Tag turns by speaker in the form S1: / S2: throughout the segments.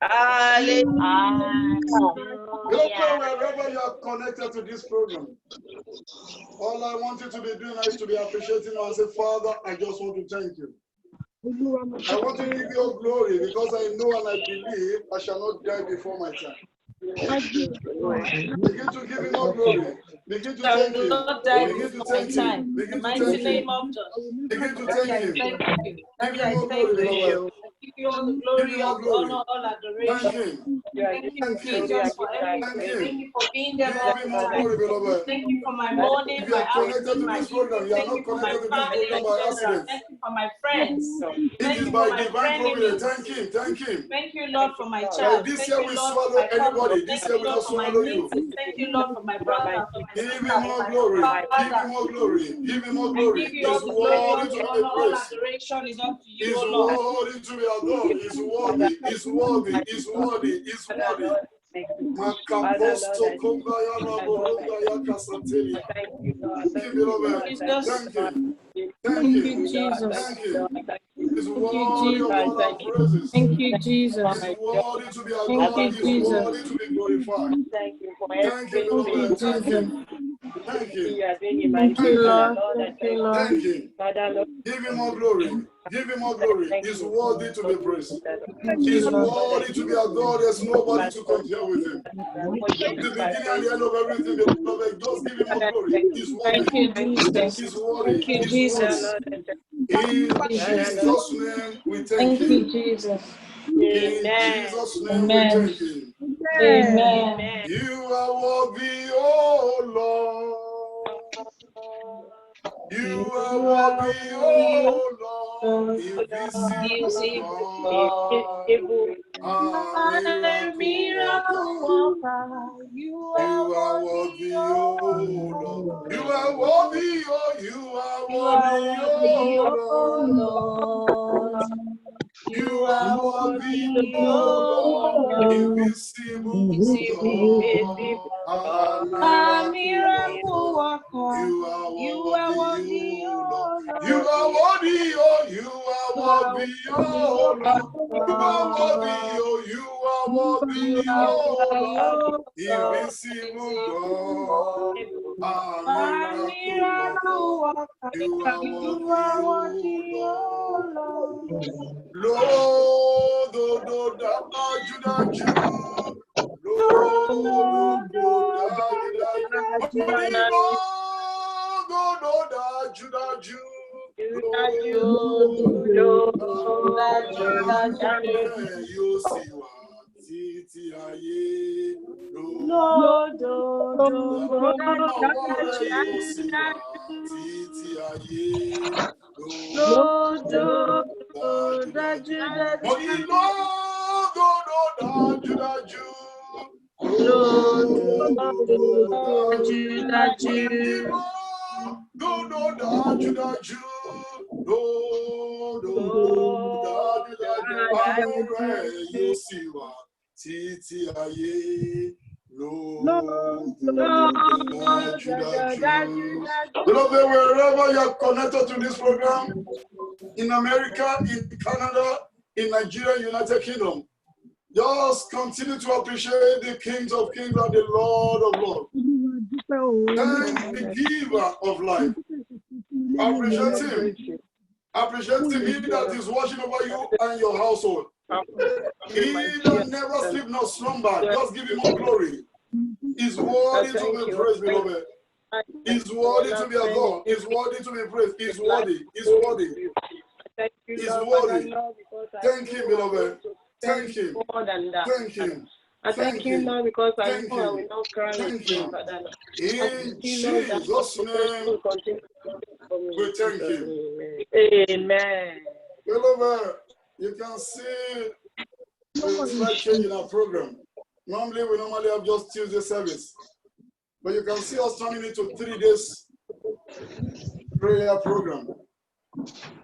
S1: Hallelujah.
S2: Wherever you are connected to this program, all I want you to be doing is to be appreciating and say, Father, I just want to thank you. I want to give you glory because I know and I believe I shall not die before my time. Begin to give him more glory. Begin to thank him. Begin to thank him. Begin to thank him. Begin to thank him. Give him more glory, beloved.
S3: Give you all the glory, all the honor, all adoration. Thank you, Jesus, for everything. Thank you for being there all the time. Thank you for my morning, my afternoon, my evening. Thank you for my family in general. Thank you for my friends. Thank you for my frenemies.
S2: Thank him. Thank him.
S3: Thank you, Lord, for my child.
S2: This
S3: Thank
S2: year
S3: you,
S2: we
S3: Lord,
S2: swallow
S3: for my
S2: anybody.
S3: husband.
S2: This
S3: Thank
S2: year
S3: you,
S2: we
S3: Lord,
S2: not
S3: for my
S2: swallow you.
S3: nieces. Thank you, Lord, for my brother, for my
S2: Give
S3: sister,
S2: him more glory. Give him more glory. Give him more glory.
S3: I give you all the glory, all the honor, all adoration is unto you,
S2: He's
S3: O Lord.
S2: worthy to be adored. He's worthy. He's worthy. He's worthy. He's worthy. Makaposto kumbaya raboronda ya kasatelia. Thank you, beloved. Thank you. Thank you,
S3: Jesus.
S2: Thank you. He's worthy of all our praises.
S3: Thank you, Jesus.
S2: He's worthy to be adored. He's worthy to be glorified.
S1: Thank you for
S2: Thank you, beloved. Thank you. Thank you.
S3: Thank you, Lord. Thank you, Lord.
S2: Thank you. Give him more glory. Give him more glory. He's worthy to be praised. He's worthy to be adored. There's nobody to compare with him. The beginning and the end of everything, beloved, just give him more glory. He's worthy.
S3: Thank you, Jesus.
S2: He's worthy.
S3: Thank you,
S2: He's
S3: Jesus.
S2: worthy. In Jesus' name, we thank
S3: Thank
S2: you.
S3: you, Jesus.
S2: In Jesus' name, we
S3: Amen.
S2: thank you.
S3: Amen.
S2: You are worthy, oh Lord. You are worthy, oh Lord. Invisible God. Miracle worker. You are worthy, oh Lord. You are worthy, oh, you are worthy, oh Lord. You are worthy, oh Lord, invisible God, a miracle worker. You are worthy, oh Lord. You are worthy, oh, you are worthy, oh Lord. You are worthy, oh, you are worthy, oh Lord, invisible God, a miracle worker. You are worthy, oh Lord. Lord, Judah, Beloved, wherever you are connected to this program, in America, in Canada, in Nigeria, United Kingdom, just continue to appreciate the King of Kings and the Lord of Lords. Thank the giver of life. Appreciate him. Appreciate him, he that is watching over you and your household. He that never sleep nor slumber, just give him all glory. He's worthy to be praised, beloved. He's worthy to be adored. He's worthy to be praised. He's worthy. He's worthy. He's worthy. Thank him, beloved. Thank him. Thank him.
S1: I thank you now because I know I will not cry.
S2: Thank him. In Jesus' name, we thank him.
S1: Amen.
S2: Beloved, you can see the slight change in our program. Normally, we have just Tuesday service. But you can see us turning into 3 days prayer program.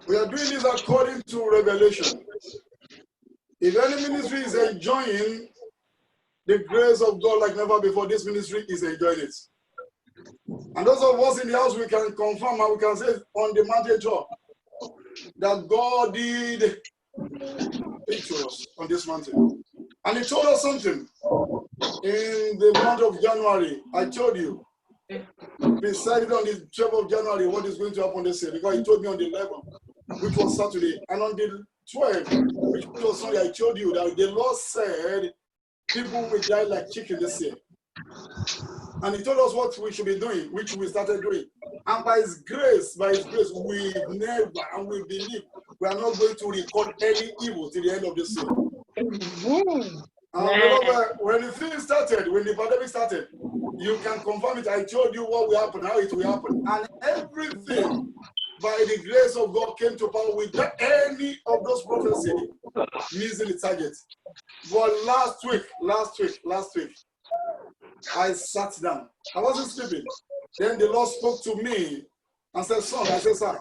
S2: We are doing this according to Revelation. If any ministry is enjoying the grace of God like never before, this ministry is enjoying it. And those of us in the house, we can confirm and we can say on the mountain top that God did speak to us on this mountain. And he told us something. In the month of January, I told you, decided on the 12th of January what is going to happen this year, because he told me on the 11th, which was Saturday, and on the 12th, which was Sunday, I told you that the Lord said people will die like chicken this year. And he told us what we should be doing, which we started doing. And by his grace, we never, and we believe, we are not going to record any evil till the end of this year. When the thing started, when the pandemic started, you can confirm it. I told you what will happen, how it will happen. And everything, by the grace of God, came to power without any of those prophecies missing the target. But last week, I sat down. I wasn't sleeping. Then the Lord spoke to me and said, son, I said, sir,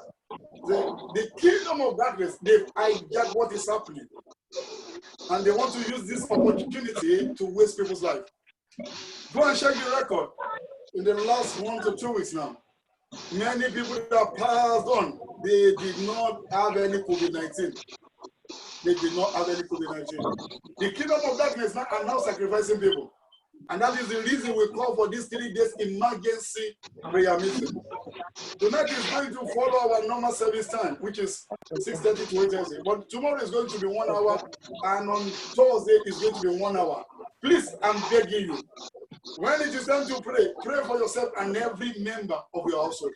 S2: the kingdom of darkness, they've hijacked what is happening. And they want to use this opportunity to waste people's life. Go and check the record. In the last 1 to 2 weeks now, many people that passed on, they did not have any COVID-19. They did not have any COVID-19. The kingdom of darkness now are now sacrificing people. And that is the reason we call for this 3 days emergency prayer meeting. Tonight is going to follow our normal service time, which is 6:30 to 8:30. But tomorrow is going to be 1 hour, and on Thursday is going to be 1 hour. Please, I'm begging you, when it is time to pray, pray for yourself and every member of your household.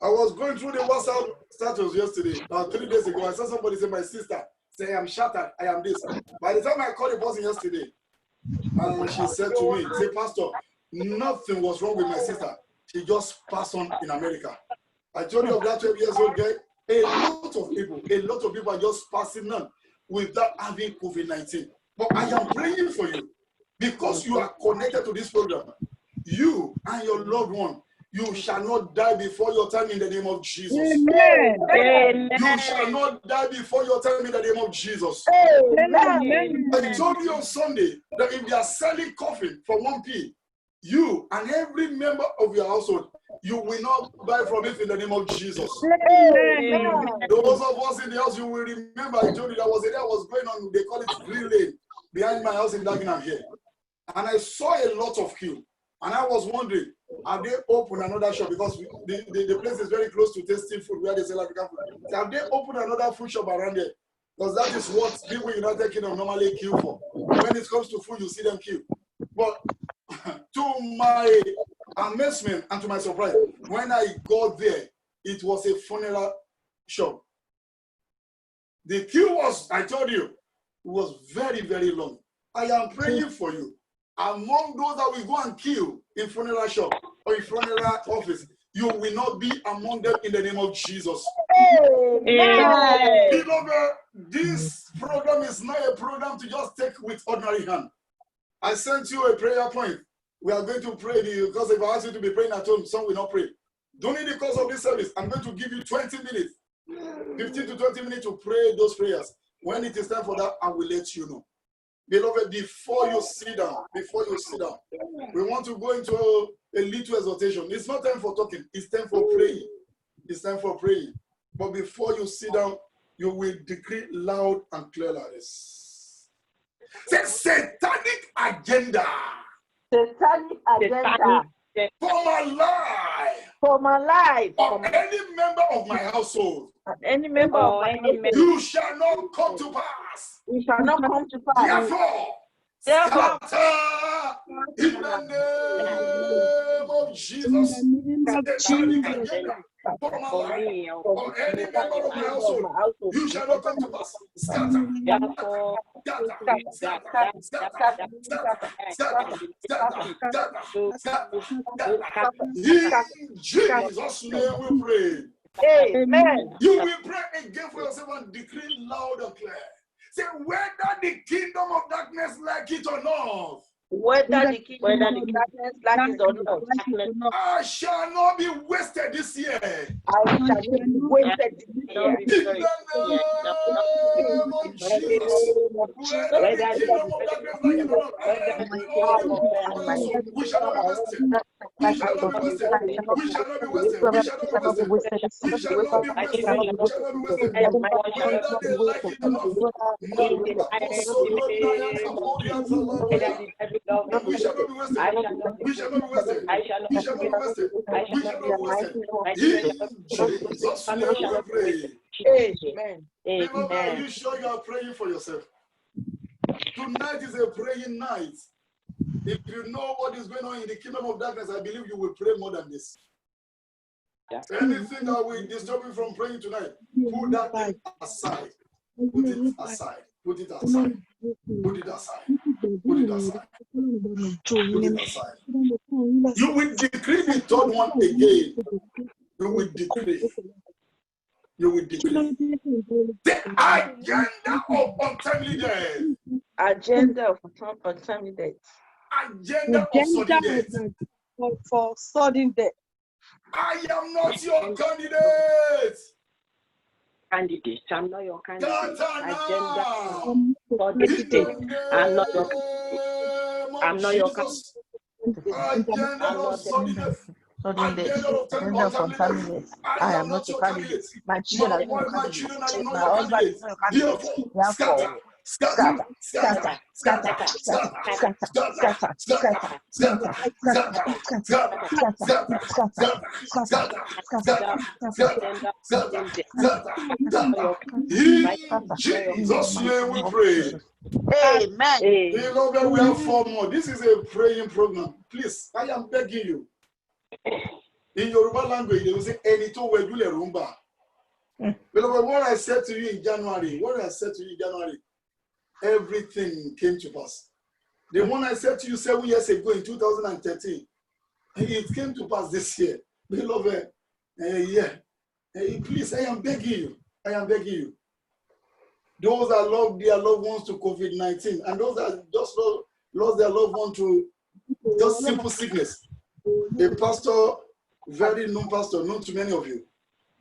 S2: I was going through the WhatsApp status yesterday, 3 days ago. I saw somebody say, my sister, say, I'm shattered, I am this. By the time I called the person yesterday, and she said to me, say, Pastor, nothing was wrong with my sister. She just passed on in America. I told you of that 12 years old girl. A lot of people are just passing on without having COVID-19. But I am praying for you because you are connected to this program. You and your loved one, you shall not die before your time in the name of Jesus.
S1: Amen.
S2: You shall not die before your time in the name of Jesus.
S1: Amen.
S2: I told you on Sunday that if they are selling coffee for 1p, you and every member of your household, you will not buy from it in the name of Jesus.
S1: Amen.
S2: Those of us in the house, you will remember I told you that was a day I was going on, they call it Green Lane, behind my house in Dagenham here. And I saw a lot of queue. And I was wondering, have they opened another shop? Because the place is very close to Tasty Food where they sell African food. Have they opened another food shop around there? Because that is what people in United Kingdom normally queue for. When it comes to food, you see them queue. But to my amazement and to my surprise, when I got there, it was a funeral shop. The queue was, I told you, it was very, very long. I am praying for you. Among those that will go and queue in funeral shop or in funeral office, you will not be among them in the name of Jesus.
S1: Amen.
S2: Beloved, this program is not a program to just take with ordinary hand. I sent you a prayer point. We are going to pray because if I ask you to be praying at home, some will not pray. During the course of this service, I'm going to give you 20 minutes, 15 to 20 minutes to pray those prayers. When it is time for that, I will let you know. Beloved, before you sit down, we want to go into a little exhortation. It's not time for talking. It's time for praying. It's time for praying. But before you sit down, you will decree loud and clear like this. Say satanic agenda.
S4: Satanic agenda.
S2: For my life.
S4: For my life.
S2: Or any member of my household.
S4: Any member of my household.
S2: You shall not come to pass.
S4: We shall not come to pass.
S2: Therefore, scatter in the name of Jesus. Satanic agenda for my life, or any member of my household, you shall not come to pass. Scatter, in Jesus' name we pray.
S4: Amen.
S2: You will pray again for yourself and decree loud and clear. Say, whether the kingdom of darkness like it or not,
S4: Whether the kingdom of darkness like it or not,
S2: I shall not be wasted this year.
S4: I shall not be wasted this year.
S2: In the name of Jesus. Whether the kingdom of darkness like it or not, we shall not be wasted. We shall not be wasted. We shall not be wasted. We shall not be wasted. We shall not be wasted. We shall not be wasted. Whether they like it or not. We shall not be wasted. We shall not be wasted. We shall not be wasted. We shall not be wasted. In Jesus' name we pray.
S4: Amen.
S2: Remember, are you sure you are praying for yourself? Tonight is a praying night. If you know what is going on in the kingdom of darkness, I believe you will pray more than this. Anything that will disturb you from praying tonight, put that thing aside. Put it aside. Put it aside. Put it aside. Put it aside. Put it aside. You will decree the third one again. You will decree. You will decree. The agenda of untimely death.
S4: Agenda of untimely death.
S2: Agenda of sudden death.
S1: For sudden death.
S2: I am not your candidate.
S3: Candidate, I'm not your candidate.
S2: Agenda
S3: for this day. I'm not your candidate. I'm not your candidate.
S2: Agenda of sudden death.
S5: Agenda of untimely death. I am not your candidate. My children are not your candidate. My husband is not your candidate. Therefore, scatter.
S2: In Jesus' name we pray.
S5: Amen.
S2: Beloved, we have 4 more. This is a praying program. Please, I am begging you. In Yoruba language, they will say, Enito wedule rumba. Beloved, what I said to you in January, everything came to pass. The one I said to you 7 years ago in 2013, it came to pass this year. Beloved, please, I am begging you. I am begging you. Those that lost their loved ones to COVID-19 and those that just lost their loved one to just simple sickness. A pastor, very known pastor, known to many of you,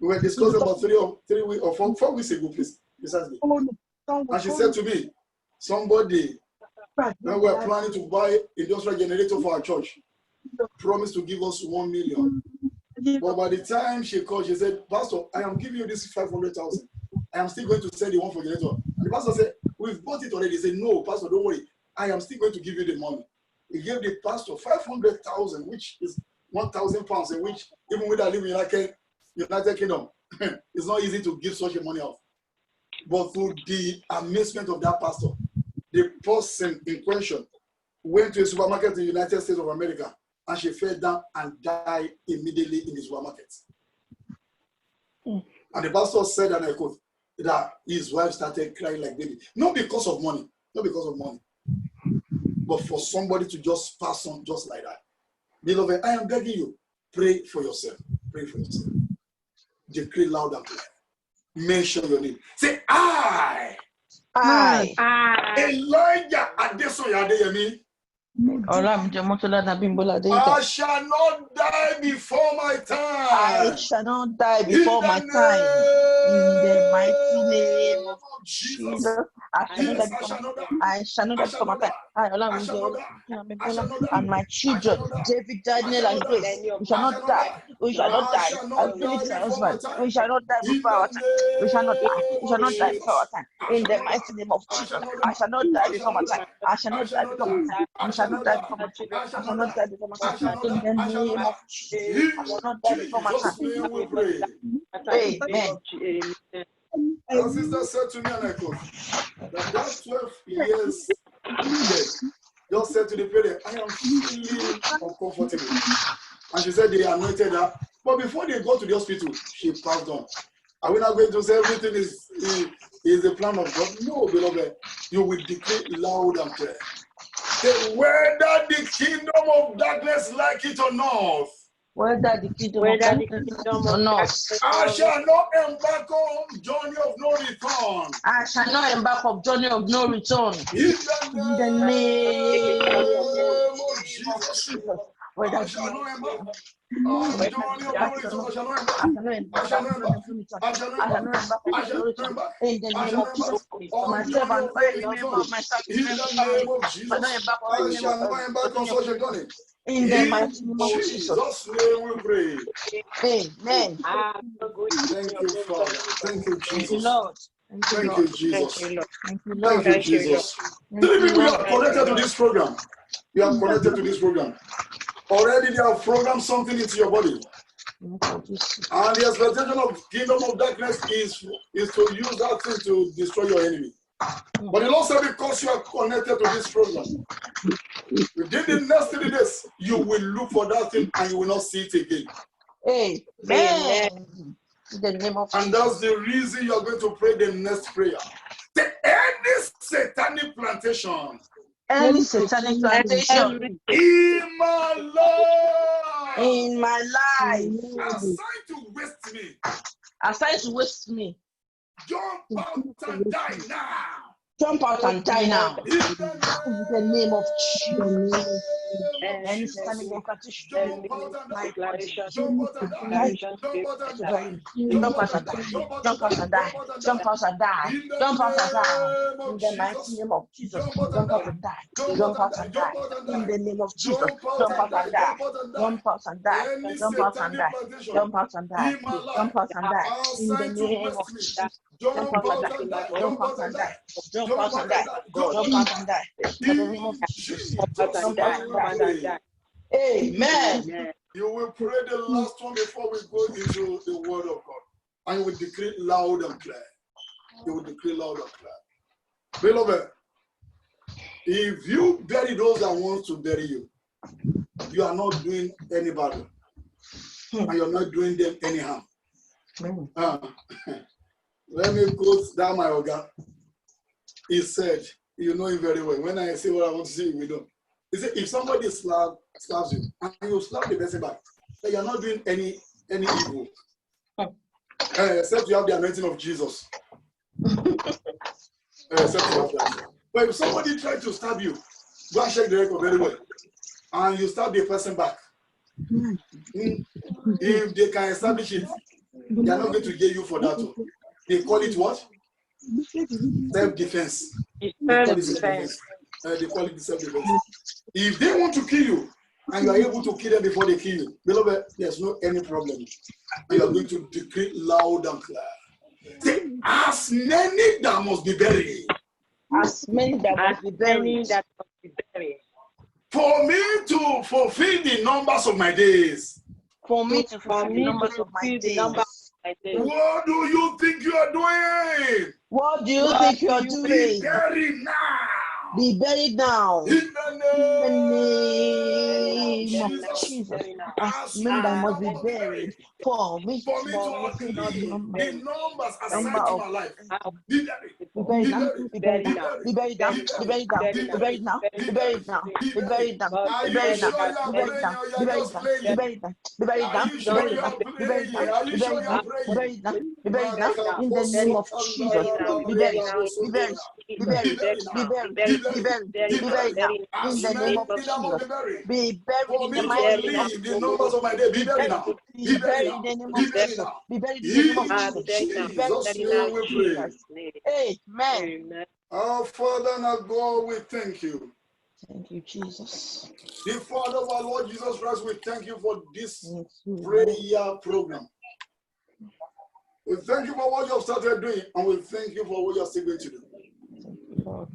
S2: we were discussing about 3 weeks or 4 weeks ago, please, precisely. And she said to me, somebody, when we are planning to buy industrial generator for our church, promised to give us 1 million. But by the time she called, she said, Pastor, I am giving you this 500,000. I am still going to send you one for generator. And the pastor said, we've bought it already. He said, no, Pastor, don't worry. I am still going to give you the money. He gave the pastor 500,000, which is 1,000 pounds, in which even when I live in United Kingdom, it's not easy to give such a money out. But to the amazement of that pastor, the person in question went to a supermarket in the United States of America, and she fell down and died immediately in the supermarket. And the pastor said, and I quote, that his wife started crying like baby. Not because of money, but for somebody to just pass on just like that. Beloved, I am begging you, pray for yourself. Pray for yourself. Decree loud and clear. Mention your name. Say, I. Elijah Adesoya Adeyemi. I shall not die before my time.
S5: I shall not die before my time. In the mighty name of Jesus. I shall not die before my time. And my children, David, Daniel, and Grace, we shall not die. We shall not die. And Philip, my husband, we shall not die before our time. We shall not die. We shall not die before our time. In the mighty name of Jesus, I shall not die before my time. I shall not die before my time. I shall not die before my time. I shall not die before my time. In the name of Jesus, I shall not die before my time. Amen.
S2: Our sister said to me, and I quote, that 12 years just said to the parent, I am feeling uncomfortable. And she said they anointed her. But before they go to the hospital, she passed on. Are we not going to say everything is the plan of God? No, beloved. You will declare loud and clear. Whether the kingdom of darkness like it or not,
S5: whether the kingdom of darkness or not.
S2: I shall not embark on journey of no return.
S5: I shall not embark on journey of no return.
S2: In
S5: The name
S2: of Jesus.
S5: Whether
S2: I shall not embark on journey of no return. I shall not embark. I shall not embark. I shall not embark. I shall not embark.
S5: in the name of Jesus. For myself and for any member of my
S2: In the name of Jesus, I shall not embark on such a journey.
S5: in the mighty name of Jesus.
S2: Jesus' name we pray.
S5: Amen.
S2: Thank you, Father. Thank you,
S5: Thank you,
S2: Jesus.
S5: Lord.
S2: Thank you, Jesus.
S5: Thank you, Lord.
S2: Thank you, Jesus. Three people are connected to this program. You are connected to this program. Already they have programmed something into your body. And the expectation of kingdom of darkness is to use that thing to destroy your enemy. But the Lord said, because you are connected to this program, within the next 3 days, you will look for that thing and you will not see it again.
S5: Amen. In the name of
S2: And that's the reason you are going to pray the next prayer. Any satanic plantation
S5: any satanic plantation
S2: in my life assigned to waste me,
S5: assigned to waste me,
S2: jump out and die now.
S5: jump out and die now.
S2: In
S5: the name of Jesus.
S2: Any
S5: satanic
S2: plantation, jump out and die. Jump out and die. Jump out and die.
S5: Jump out and die. Jump out and die. Jump out and die. Jump out and die. In the mighty name of Jesus. Jump out and die. Jump out and die. In the name of Jesus. Jump out and die. Jump out and die. Jump out and die. Jump out and die. Jump out and die. In the name of Jesus. Jump out and die. Jump out and die. Jump out and die. Jump out and die. In the name of Jesus. Jump out and die. Amen.
S2: You will pray the last one before we go into the word of God. And you will decree loud and clear. You will decree loud and clear. Beloved, if you bury those that want to bury you, you are not doing any bad. And you're not doing them any harm. Let me quote that my organ. He said, you know him very well. When I say what I want to say, we don't. He said, if somebody slaps you, and you slap the person back, then you're not doing any evil. Except you have the anointing of Jesus. Except you have that. But if somebody tried to stab you, go and check the record very well. And you stab the person back. If they can establish it, they are not going to get you for that. They call it what? Self-defense. They call it self-defense. If they want to kill you, and you are able to kill them before they kill you, beloved, there's no any problem. You are going to decree loud and clear. Say, as many that must be buried.
S5: As many that must be buried.
S2: For me to fulfill the numbers of my days.
S5: For me to fulfill the numbers of my days.
S2: What do you think you are doing?
S5: What do you think you are doing?
S2: Be buried now.
S5: Be buried now.
S2: In the
S5: name of Jesus. As men that must be buried. For me to
S2: fulfill the numbers assigned to my life. Be buried.
S5: Be buried now. Be buried now. Be buried now. Be buried now. Be buried now. Be buried now. Be buried now. Be buried now. Be buried now. Be buried now. Be buried now. Be buried now. Be buried now. Be buried now. Be buried now. Be buried now. Be buried now. In the name of Jesus. Be buried. Be buried. Be buried. Be buried. Be buried. Be buried now. In the name of Jesus. Be buried in the mighty name of Jesus.
S2: The numbers of my day. Be buried now.
S5: Be buried in the name of Jesus. Be buried in the name of Jesus. Be buried in the name of Jesus. Amen.
S2: Our Father and our God, we thank you.
S5: Thank you, Jesus.
S2: The Father of our Lord Jesus Christ, we thank you for this prayer program. We thank you for what you have started doing, and we thank you for what you are still going to do.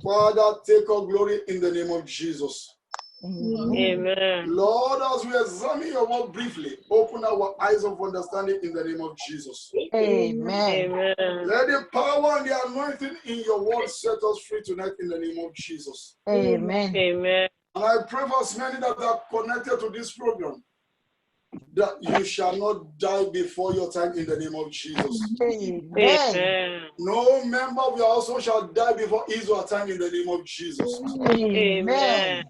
S2: Father, take all glory in the name of Jesus.
S3: Amen.
S2: Lord, as we examine your word briefly, open our eyes of understanding in the name of Jesus.
S5: Amen.
S2: Let the power and the anointing in your word set us free tonight in the name of Jesus.
S5: Amen.
S3: Amen.
S2: And I pray for as many that are connected to this program, that you shall not die before your time in the name of Jesus.
S5: Amen.
S2: No member of your household shall die before his or her time in the name of Jesus.
S5: Amen.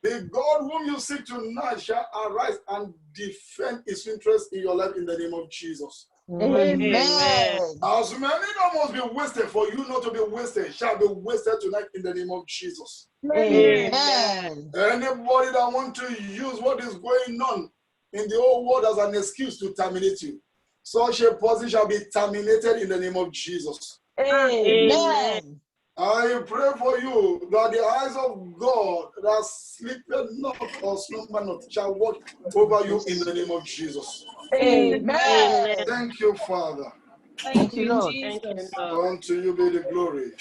S2: The God whom you seek tonight shall arise and defend his interest in your life in the name of Jesus.
S5: Amen.
S2: As many that must be wasted for you not to be wasted shall be wasted tonight in the name of Jesus.
S5: Amen.
S2: Anybody that want to use what is going on in the whole world as an excuse to terminate you, such a person shall be terminated in the name of Jesus.
S5: Amen.
S2: I pray for you that the eyes of God that sleepeth not or slumber not shall watch over you in the name of Jesus.
S5: Amen.
S2: Thank you, Father.
S5: Thank you, Lord.
S3: Jesus.
S2: Unto you be the glory.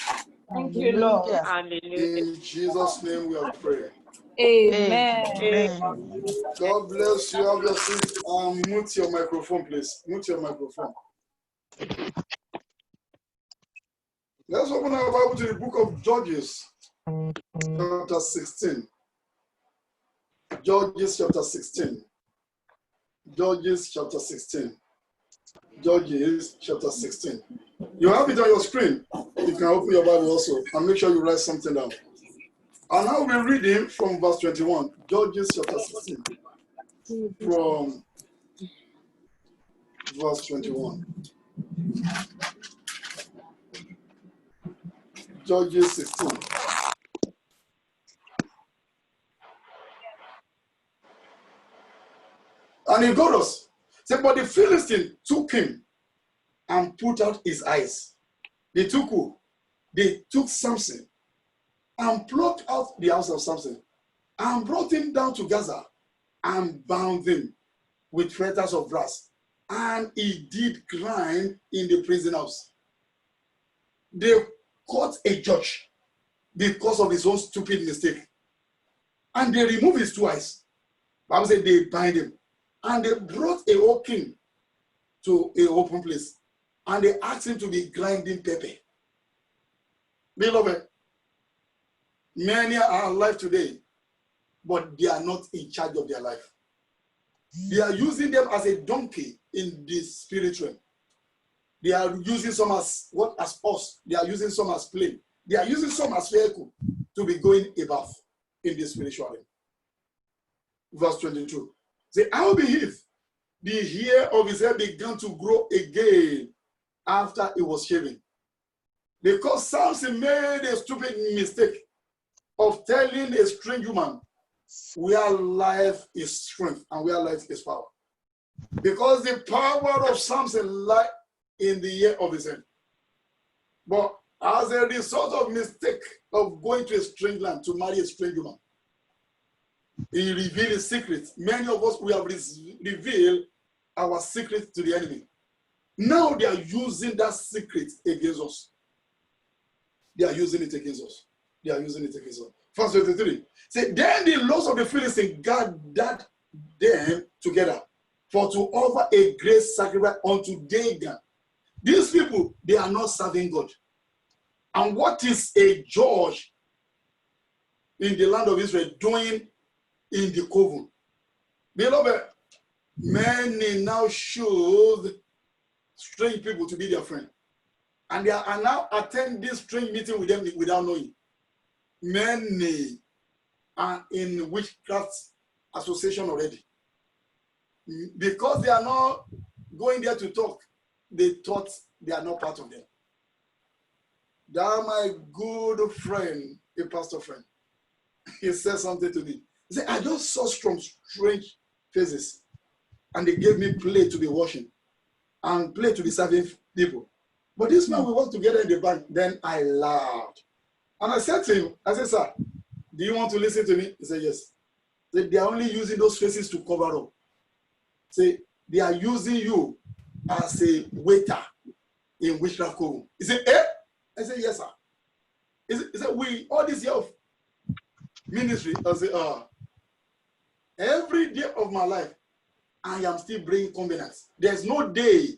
S3: Thank you, Lord.
S2: In Jesus' name we are praying.
S3: Amen.
S2: God bless you. Have your seat. Mute your microphone, please. Mute your microphone. Let's open our Bible to the book of Judges, chapter 16. Judges chapter 16. Judges chapter 16. Judges chapter 16. You have it on your screen. You can open your Bible also and make sure you write something down. And I will be reading from verse 21. Judges chapter 16. From verse 21. Judges 16. And he got us. Said, but the Philistine took him and put out his eyes. They took who? They took Samson and plucked out the house of Samson and brought him down to Gaza and bound him with fetters of brass. And he did grind in the prison house. They caught a judge because of his own stupid mistake. And they removed his two eyes. Bible said they bind him. And they brought a whole king to an open place. And they asked him to be grinding pepper. Beloved, many are alive today, but they are not in charge of their life. They are using them as a donkey in the spirit realm. They are using some as what as us. They are using some as plane. They are using some as vehicle to be going above in the spiritual realm. Verse 22. Say, how be if the hair of his head began to grow again after it was shaven? Because Samson made a stupid mistake of telling a strange woman where life is strength and where life is power. Because the power of Samson lied in the hair of his head. But as a result of mistake of going to a strange land to marry a strange woman, he revealed his secret. Many of us, we have revealed our secret to the enemy. Now they are using that secret against us. They are using it against us. They are using it against us. Verse 23. Say, then the lords of the Philistines gathered them together for to offer a great sacrifice unto Dagon. These people, they are not serving God. And what is a judge in the land of Israel doing in the coven? Beloved, many now choose strange people to be their friend. And they are now attending this strange meeting with them without knowing. Many are in witchcraft association already. Because they are not going there to talk, they thought they are not part of them. That my good friend, a pastor friend, he said something to me. He said, I just saw strange faces. And they gave me plate to be washing and plate to be serving people. But this man, we work together in the bank. Then I laughed. And I said to him, I said, sir, do you want to listen to me? He said, yes. They are only using those faces to cover up. Say, they are using you as a waiter in witchcraft coven. He said, eh? I said, yes, sir. He said, we, all this year of ministry, I said, every day of my life, I am still breaking covenants. There's no day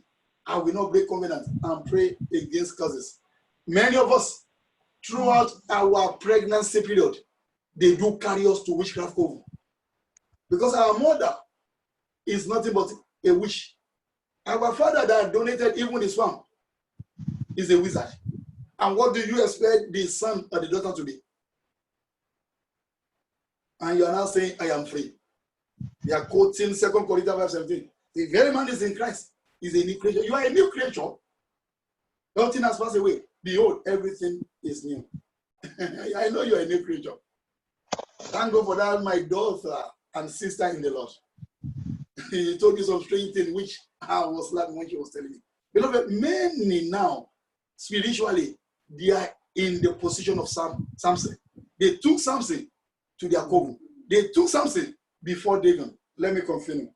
S2: I will not break covenants and pray against curses. Many of us, throughout our pregnancy period, they do carry us to witchcraft coven. Because our mother is nothing but a witch. Our father that donated even his farm is a wizard. And what do you expect the son or the daughter to be? And you are now saying, I am free. They are quoting 2 Corinthians 5:17. The very man is in Christ. Is a new creature. You are a new creature. Nothing has passed away. Behold, everything is new. I know you are a new creature. Thank God for that, my daughter and sister in the Lord. He told me some strange thing which I was laughing when she was telling me. Beloved, many now, spiritually, they are in the position of Samson. They took Samson to their coven. They took Samson before Dagon. Let me continue.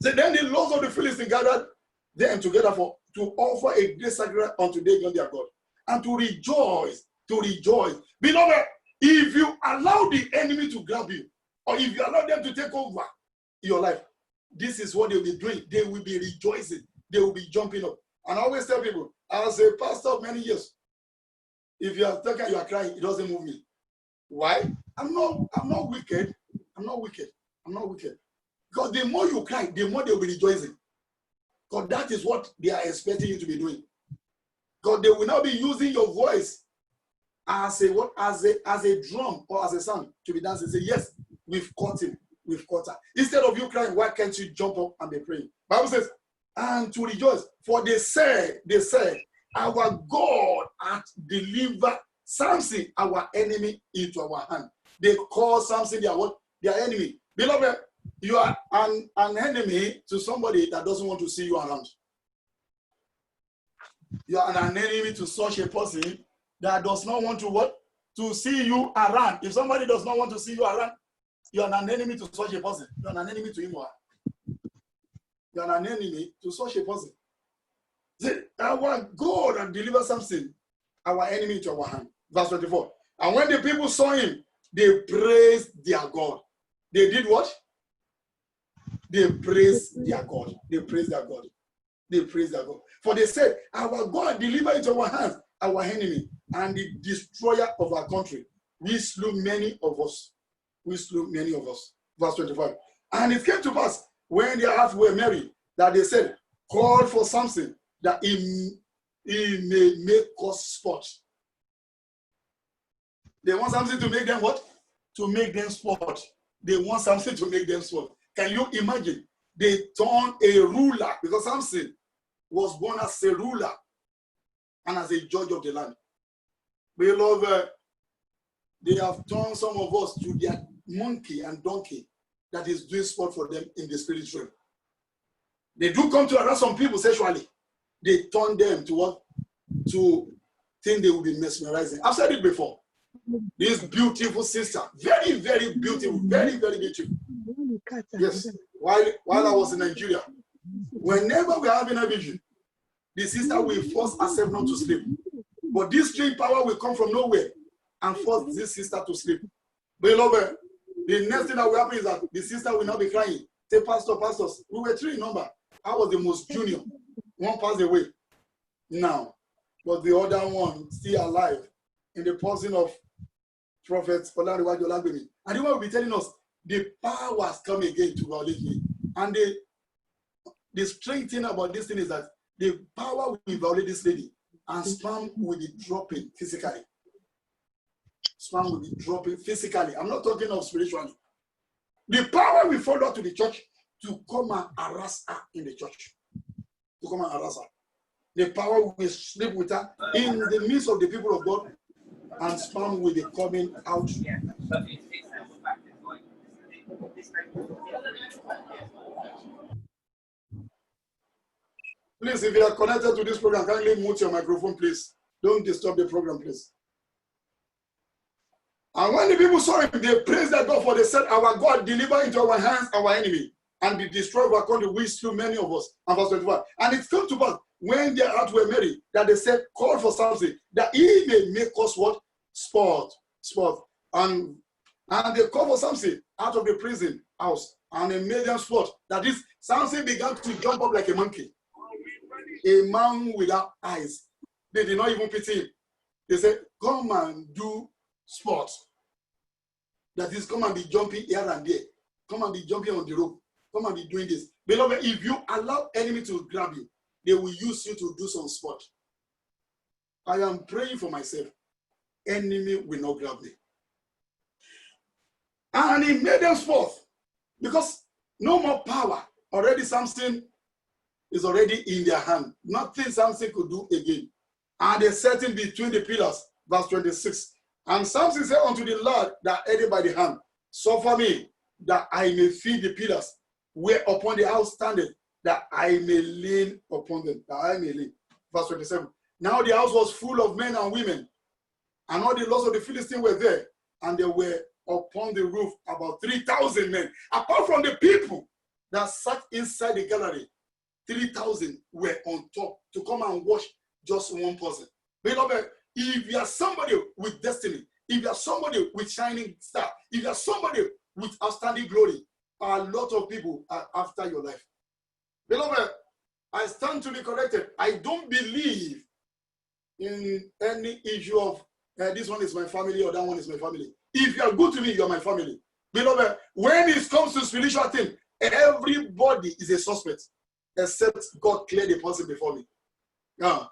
S2: So then the lords of the Philistines gathered them together to offer a great sacrifice unto Dagon their God, and to rejoice. Beloved, if you allow the enemy to grab you, or if you allow them to take over your life, this is what they will be doing. They will be rejoicing. They will be jumping up. And I always tell people, as a pastor of many years, if you are talking, you are crying, it doesn't move me. Why? I'm not wicked. I'm not wicked. Because the more you cry, the more they will be rejoicing. Because that is what they are expecting you to be doing. Because they will now be using your voice as a drum or as a sound to be dancing. Say, yes, we've caught him. We've caught her. Instead of you crying, why can't you jump up and be praying? Bible says, and to rejoice. For they said, our God hath delivered Samson, our enemy, into our hand. They call Samson their enemy. Beloved, you are an enemy to somebody that doesn't want to see you around. You are an enemy to such a person that does not want to see you around. If somebody does not want to see you around, you are an enemy to such a person. You are an enemy to him or her. You are an enemy to such a person. See, our God had delivered Samson, our enemy, into our hand. Verse 24. And when the people saw him, they praised their God. They did what? They praised their God. They praised their God. They praised their God. For they said, our God delivered into our hands our enemy and the destroyer of our country. We slew many of us. Verse 25. And it came to pass, when their hearts were merry, that they said, call for Samson, that he may make us sport. They want Samson to make them what? To make them sport. They want Samson to make them sport. Can you imagine? They turned a ruler, because Samson was born as a ruler and as a judge of the land. Beloved, they have turned some of us to their monkey and donkey that is doing sport for them in the spirit realm. They do come to harass some people sexually. They turn them to what? To think they will be mesmerizing. I've said it before. This beautiful sister, very, very beautiful, very, very beautiful. Yes, while I was in Nigeria, whenever we're having a vision, the sister will force herself not to sleep. But this strange power will come from nowhere and force this sister to sleep. Beloved, the next thing that will happen is that the sister will not be crying. Say, pastors, we were 3 in number. I was the most junior. One passed away now, but the other one still alive in the person of Prophet Olariwaju Olagbemi. And the one will be telling us, the power has come again to violate me. And the strange thing about this thing is that the power will violate this lady, and sperm will be dropping physically. Sperm will be dropping physically. I'm not talking of spiritually. The power will follow to the church to come and harass her in the church. To come and harass her. The power will sleep with her in the midst of the people of God, and sperm will be coming out. Please, if you are connected to this program, kindly mute your microphone, please. Don't disturb the program, please. And when the people saw him, they praised their God, for they said, our God delivered into our hands our enemy, and the destroyer of our country, we slew many of us. And verse 21. And it came to pass, when their hearts were merry, that they said, call for Samson, that he may make us what? Sport. And they called for Samson out of the prison house, and they made them sport. That is, Samson began to jump up like a monkey. A man without eyes. They did not even pity him. They said, come and do sport. That is, come and be jumping here and there. Come and be jumping on the rope. Come and be doing this. Beloved, if you allow enemy to grab you, they will use you to do some sport. I am praying for myself. Enemy will not grab me. And he made them forth because no more power. Already Samson is already in their hand. Nothing Samson could do again. And they set him between the pillars. Verse 26. And Samson said unto the Lord that held him by the hand, suffer me that I may feed the pillars where upon the house standeth, that I may lean upon them. That I may lean. Verse 27. Now the house was full of men and women, and all the lords of the Philistines were there, and there were upon the roof about 3,000 men. Apart from the people that sat inside the gallery, 3,000 were on top to come and watch just one person. Beloved, if you are somebody with destiny, if you are somebody with shining star, if you are somebody with outstanding glory, a lot of people are after your life. Beloved, I stand to be corrected. I don't believe in any issue of this one is my family or that one is my family. If you are good to me, you are my family. Beloved, when it comes to spiritual thing, everybody is a suspect except God cleared the person before me. Yeah.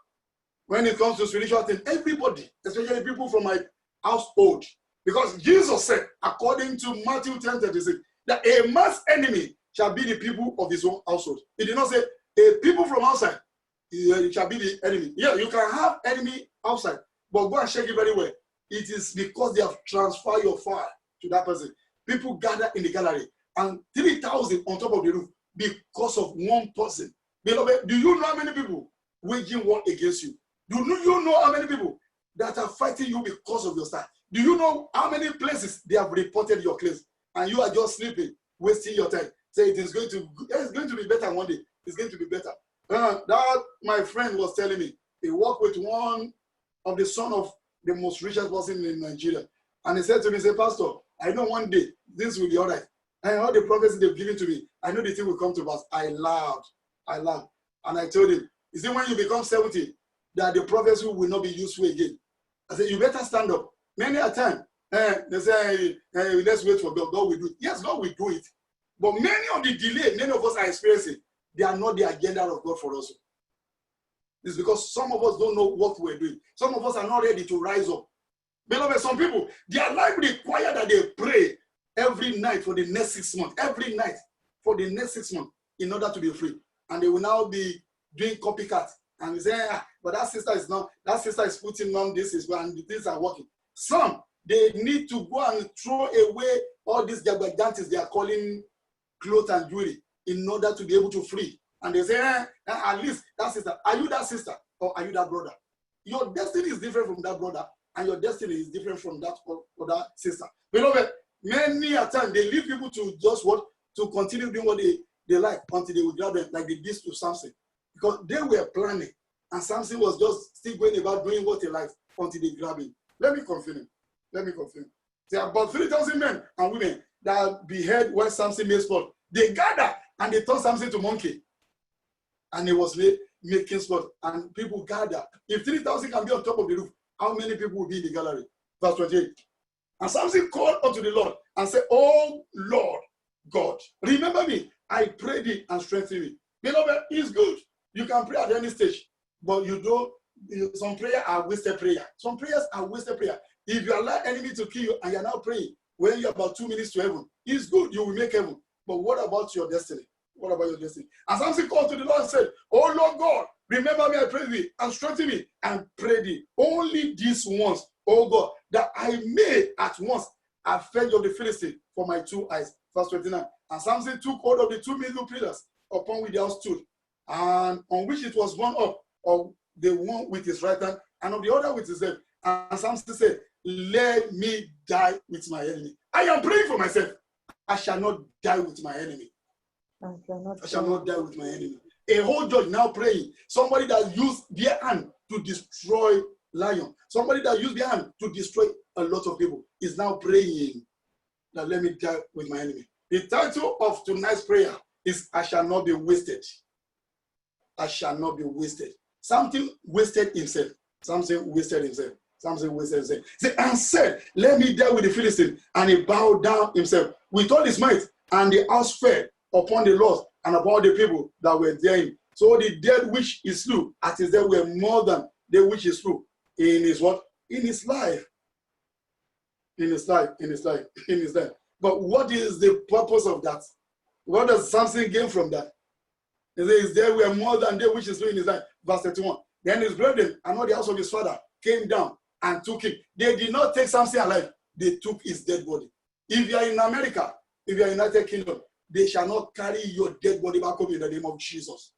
S2: When it comes to spiritual thing, everybody, especially people from my household, because Jesus said, according to Matthew 10:36, that a man's enemy shall be the people of his own household. He did not say a people from outside it shall be the enemy. Yeah, you can have enemy outside, but go and check it very well. It is because they have transferred your fire to that person. People gather in the gallery and 3,000 on top of the roof because of one person. Beloved, do you know how many people waging war against you? Do you know how many people that are fighting you because of your star? Do you know how many places they have reported your case and you are just sleeping, wasting your time? Say it's going to be better one day. It's going to be better. That my friend was telling me, he worked with one of the son of the most richest person in Nigeria. And he said to me, say, Pastor, I know one day this will be all right. And all the prophecies they've given to me, I know the thing will come to pass. I laughed. And I told him, you see, when you become 70, that the prophecy will not be useful again. I said, you better stand up. Many a time, they say, let's wait for God. God will do it. Yes, God will do it. But many of the delay, many of us are experiencing, they are not the agenda of God for us. It's because some of us don't know what we're doing. Some of us are not ready to rise up. Beloved, some people, their life requires that they pray every night for the next 6 months. Every night for the next 6 months in order to be free. And they will now be doing copycat. And we say, but that sister is putting on this, and things are working. Some, they need to go and throw away all these gigantes they are calling clothes and jewelry in order to be able to free. And they say, at least that sister, are you that sister or are you that brother? Your destiny is different from that brother, and your destiny is different from that other sister. Beloved, many a time they leave people to just to continue doing what they like until they will grab them, like they did to Samson. Because they were planning, and Samson was just still going about doing what he liked until they grabbed him. Let me confirm. There are about 3,000 men and women that behead when Samson made sport. They gather and they turn Samson to monkey. And he was making sport. And people gather. If 3,000 can be on top of the roof, how many people will be in the gallery? Verse 28. And Samson called unto the Lord and said, oh Lord God, remember me. I pray thee and strengthen me. Beloved, it's good. You can pray at any stage, but some prayers are wasted prayer. Some prayers are wasted prayer. If you allow enemy to kill you and you're now praying when you're about 2 minutes to heaven, it's good, you will make heaven. But what about your destiny? What about your destiny? And Samson called to the Lord and said, oh Lord God, remember me, I pray thee, and strengthen me, and pray thee. Only this once, oh God, that I may at once avenge of the Philistine for my 2 eyes. Verse 29. And Samson took hold of the 2 middle pillars upon which the house stood, and on which it was borne up, of the one with his right hand, and of the other with his left. And Samson said, let me die with my enemy. I am praying for myself. I shall not die with my enemy. I shall not die with my enemy. A whole judge now praying. Somebody that used their hand to destroy lion. Somebody that used their hand to destroy a lot of people is now praying that let me die with my enemy. The title of tonight's prayer is I shall not be wasted. I shall not be wasted. Something wasted himself. Something wasted himself. Something wasted himself. And said, let me die with the Philistine. And he bowed down himself with all his might. And the house fell upon the Lord and upon the people that were therein. So the dead which he slew at his death were more than they which he slew in his what? In his life. In his life. In his life. In his life. But what is the purpose of that? What does Samson gain from that? He says, there were more than they which is doing his life. Verse 31. Then his brethren and all the house of his father came down and took him. They did not take Samson alive. They took his dead body. If you are in America, if you are in the United Kingdom, they shall not carry your dead body back home in the name of Jesus.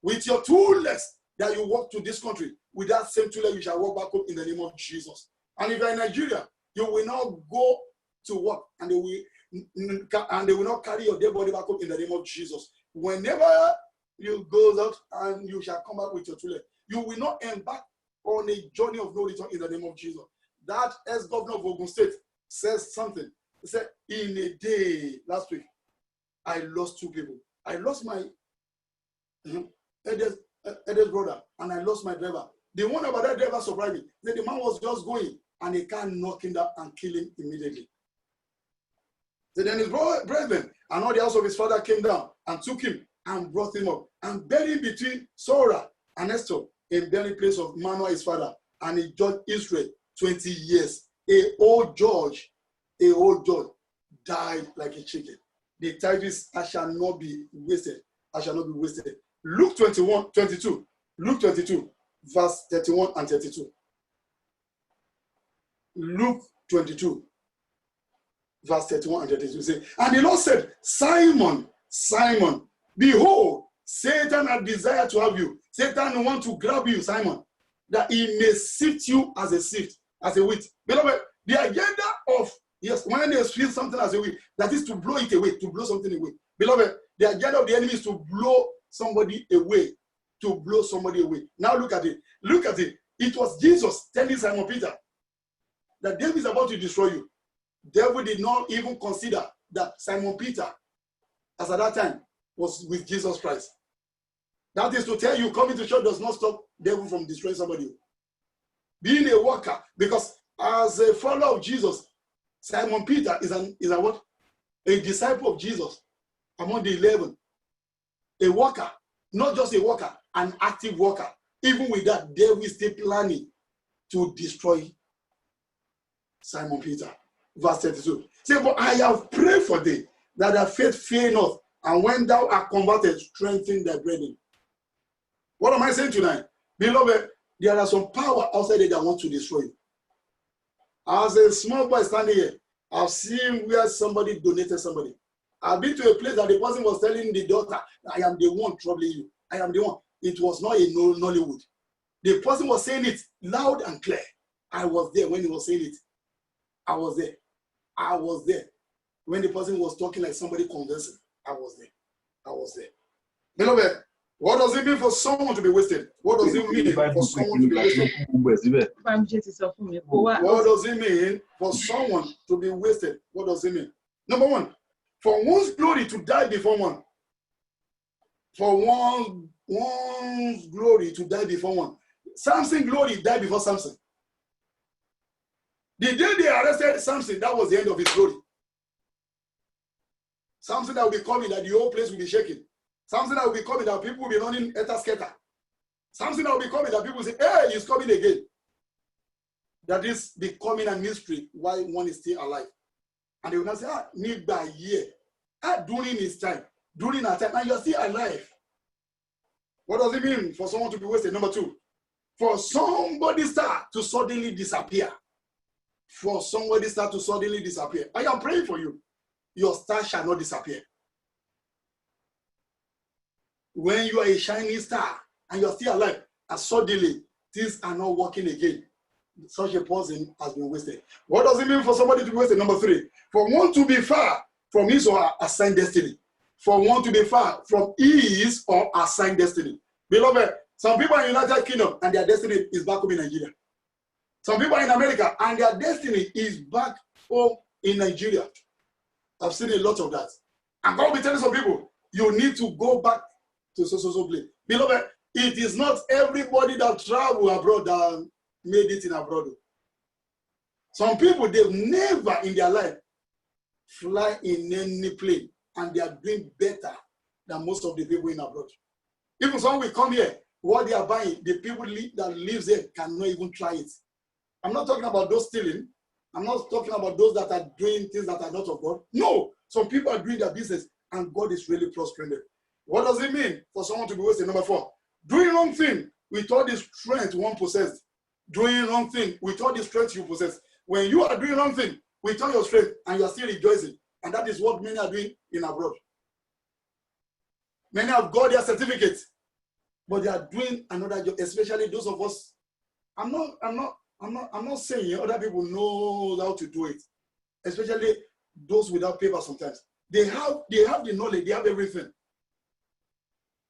S2: With your 2 legs that you walk to this country, with that same 2 legs, you shall walk back home in the name of Jesus. And if you are in Nigeria, you will not go to work and they will not carry your dead body back home in the name of Jesus. Whenever you go out and you shall come back with your 2 legs, you will not embark on a journey of no return in the name of Jesus. That ex-governor of Ogun State says something. He said, in a day last week, I lost 2 people. I lost my eldest brother and I lost my driver. The one about that driver surprised me. The man was just going and a car knocked him down and killed him immediately. So then his brethren and all the house of his father came down and took him and brought him up and buried between Sora and Esther in burying place of Manoah his father, and he judged Israel 20 years. A old judge died like a chicken. The title is, I shall not be wasted. I shall not be wasted. Luke 22, verse 31 and 32. Luke 22, verse 31 and 32. Say, and the Lord said, Simon, Simon, behold, Satan had desired to have you. Satan wants to grab you, Simon, that he may sift you as a wheat. Beloved, the agenda of, yes, when they feel something as a wheat, that is to blow it away, to blow something away. Beloved, the agenda of the enemy is to blow somebody away, to blow somebody away. Now look at it. Look at it. It was Jesus telling Simon Peter that devil is about to destroy you. Devil did not even consider that Simon Peter, as at that time, was with Jesus Christ. That is to tell you, coming to church does not stop devil from destroying somebody. Being a worker, because as a follower of Jesus, Simon Peter is a what? A disciple of Jesus among the 11. A worker, not just a worker, an active worker. Even with that, devil is still planning to destroy Simon Peter. Verse 32. Say, but I have prayed for thee, that thy faith fail not, and when thou art converted, strengthen thy brethren. What am I saying tonight? Beloved, there are some power outside there that want to destroy you. As a small boy standing here, I've seen where somebody donated somebody. I've been to a place that the person was telling the daughter, I am the one troubling you. I am the one. It was not a Nollywood. The person was saying it loud and clear. I was there when he was saying it. I was there. I was there. When the person was talking like somebody conversing, I was there. I was there. Beloved, what does it mean for someone to be wasted? What does it mean for someone to be wasted? What does it mean for someone to be wasted? What does it mean? Number one, for one's glory to die before one. For one's glory to die before one. Samson's glory died before Samson. The day they arrested Samson, that was the end of his glory. Samson that will be coming, that the whole place will be shaking. Something that will be coming that people will be running etasketa. Something that will be coming that people will say, hey, he's coming again. That is becoming a mystery why one is still alive. And they will not say, need by a year. During his time, during our time, and you're still alive. What does it mean for someone to be wasted? Number two, for somebody start to suddenly disappear. For somebody start to suddenly disappear. I am praying for you. Your star shall not disappear. When you are a shining star and you're still alive, and suddenly things are not working again, such a person has been wasted. What does it mean for somebody to be wasted? Number three, for one to be far from his or her assigned destiny. For one to be far from his or assigned destiny. Beloved, some people are in the United Kingdom and their destiny is back home in Nigeria. Some people are in America and their destiny is back home in Nigeria. I've seen a lot of that. And God will be telling some people, you need to go back to so place. Beloved, it is not everybody that travel abroad that made it in abroad. Some people, they've never in their life fly in any plane, and they are doing better than most of the people in abroad. Even some will come here, what they are buying, the people that live there cannot even try it. I'm not talking about those stealing. I'm not talking about those that are doing things that are not of God. No, some people are doing their business and God is really prospering them. What does it mean for someone to be wasted? Number 4, doing wrong thing with all the strength one possessed. Doing wrong thing with all the strength you possess. When you are doing wrong thing with all your strength and you are still rejoicing, and that is what many are doing in abroad. Many have got their certificates, but they are doing another job, especially those of us. I'm not saying other people know how to do it, especially those without paper sometimes. They have the knowledge, they have everything.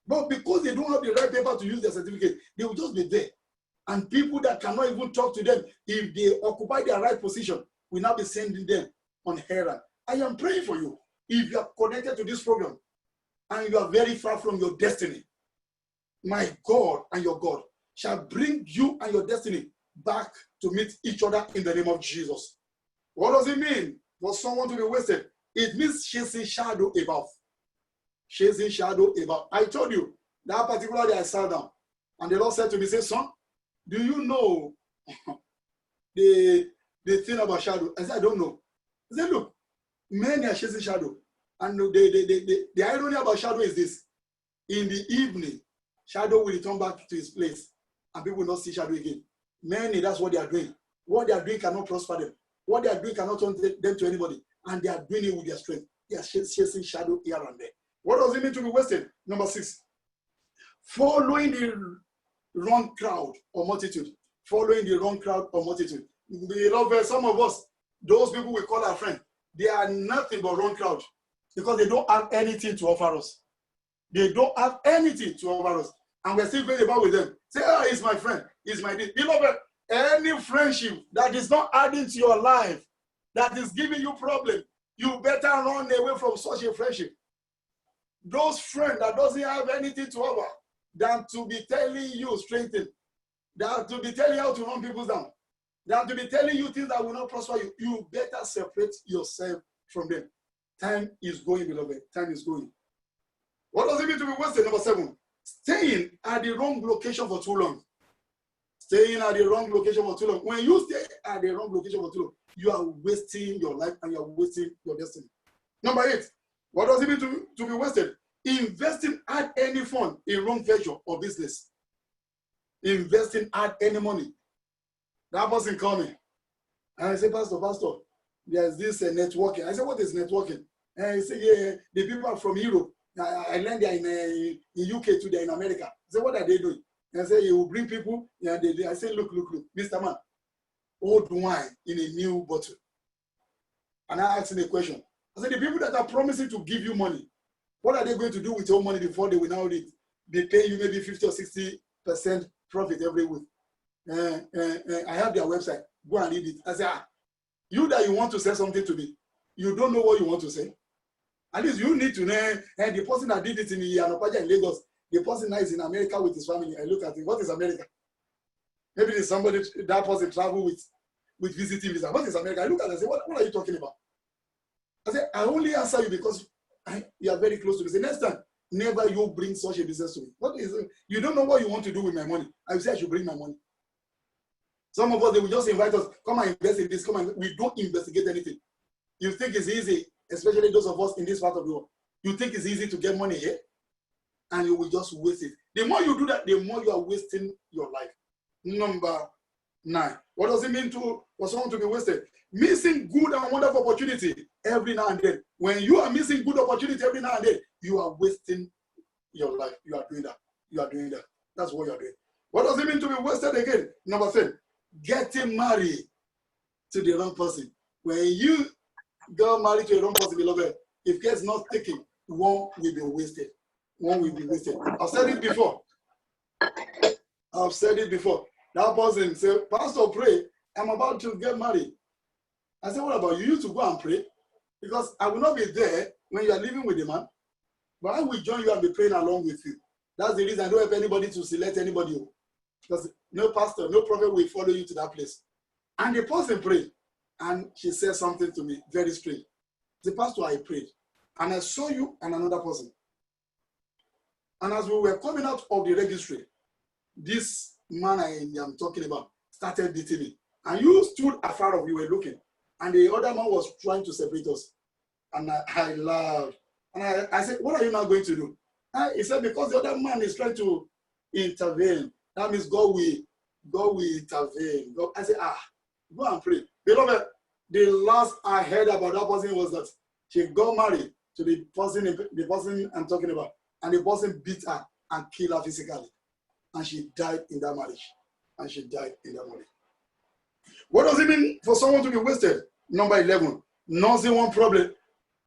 S2: But because they don't have the right paper to use their certificate, they will just be there. And people that cannot even talk to them, if they occupy their right position, will now be sending them on errand. I am praying for you. If you are connected to this program and you are very far from your destiny, my God and your God shall bring you and your destiny back to meet each other in the name of Jesus. What does it mean for someone to be wasted? It means chasing shadow above. Chasing shadow above. I told you that particular day I sat down and the Lord said to me, say, son, do you know the thing about shadow? I said, I don't know. He said, look, many are chasing shadow. And the irony about shadow is this. In the evening, shadow will return back to his place and people will not see shadow again. Many, that's what they are doing. What they are doing cannot prosper them. What they are doing cannot turn them to anybody. And they are doing it with their strength. They are chasing shadow here and there. What does it mean to be wasted? Number 6, following the wrong crowd or multitude. Following the wrong crowd or multitude. Beloved, some of us, those people we call our friends, they are nothing but wrong crowd because they don't have anything to offer us. They don't have anything to offer us. And we're still going about with them. Say, oh, he's my friend. He's my dear. Beloved, any friendship that is not adding to your life, that is giving you problem, you better run away from such a friendship. Those friends that doesn't have anything to offer than to be telling you straight things, than to be telling you how to run people down, than to be telling you things that will not prosper you, you better separate yourself from them. Time is going, beloved. Time is going. What does it mean to be wasted? Number 7, staying at the wrong location for too long. Staying at the wrong location for too long. When you stay at the wrong location for too long, you are wasting your life and you are wasting your destiny. Number 8, what does it mean to be wasted? Investing at any fund in wrong venture or business. Investing at any money. That person called me. And I said, Pastor, there's this networking. I said, what is networking? And he said, yeah, the people are from Europe. I learned they're in UK too, they're in America. I said, what are they doing? And I said, you will bring people. Yeah, I said, look, Mr. Man, old wine in a new bottle. And I asked him a question. I said, the people that are promising to give you money, what are they going to do with your money before they will now read? They pay you maybe 50 or 60% profit every week. I have their website. Go and read it. I said, you that you want to say something to me, you don't know what you want to say. At least you need to know, the person that did it in Yanopaja in Lagos, the person that is in America with his family. I look at it. What is America? Maybe there's somebody that person travel with visiting visa. What is America? I look at it and say, what are you talking about? I say, I only answer you because you are very close to me. Say, next time, never you bring such a business to me. What is it? You don't know what you want to do with my money. I will say I should bring my money. Some of us, they will just invite us, come and invest in this, we don't investigate anything. You think it's easy, especially those of us in this part of the world. You think it's easy to get money here, and you will just waste it. The more you do that, the more you are wasting your life. Number 9. What does it mean for someone to be wasted? Missing good and wonderful opportunity every now and then. When you are missing good opportunity every now and then, you are wasting your life. You are doing that. You are doing that. That's what you are doing. What does it mean to be wasted again? Number 10. Getting married to the wrong person. When you get married to the wrong person, beloved, if care is not taken, one will be wasted. One will be wasted. I've said it before. That person said, Pastor, pray. I'm about to get married. I said, what about you? You used to go and pray. Because I will not be there when you are living with the man. But I will join you and be praying along with you. That's the reason I don't have anybody to select anybody. Because no pastor, no prophet will follow you to that place. And the person prayed. And she said something to me very strange. The pastor, I prayed. And I saw you and another person. And as we were coming out of the registry, this man I am talking about started beating me. And you stood afar off, you were looking. and the other man was trying to separate us. And I laughed. And I said, what are you now going to do? He said, because the other man is trying to intervene. That means God will intervene. I said, go and pray. Beloved, the last I heard about that person was that she got married to the person I'm talking about. And the person beat her and killed her physically. And she died in that marriage. What does it mean for someone to be wasted? Number 11, nursing one problem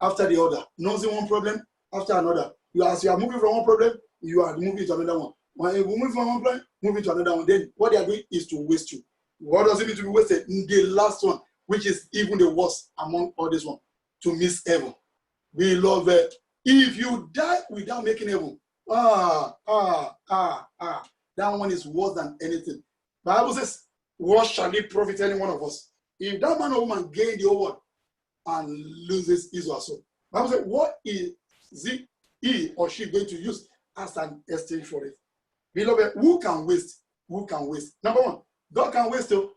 S2: after the other. Nursing one problem after another. As you are moving from one problem, you are moving to another one. When you move from one problem, moving to another one, then what they are doing is to waste you. What does it mean to be wasted? The last one, which is even the worst among all this one, to miss heaven. Beloved, if you die without making heaven, that one is worse than anything. The Bible says, what shall it profit any one of us? If that man or woman gain the whole world and loses his or soul. The Bible says, what is he or she going to use as an exchange for it? Beloved, who can waste? Who can waste? Number one, God can waste too.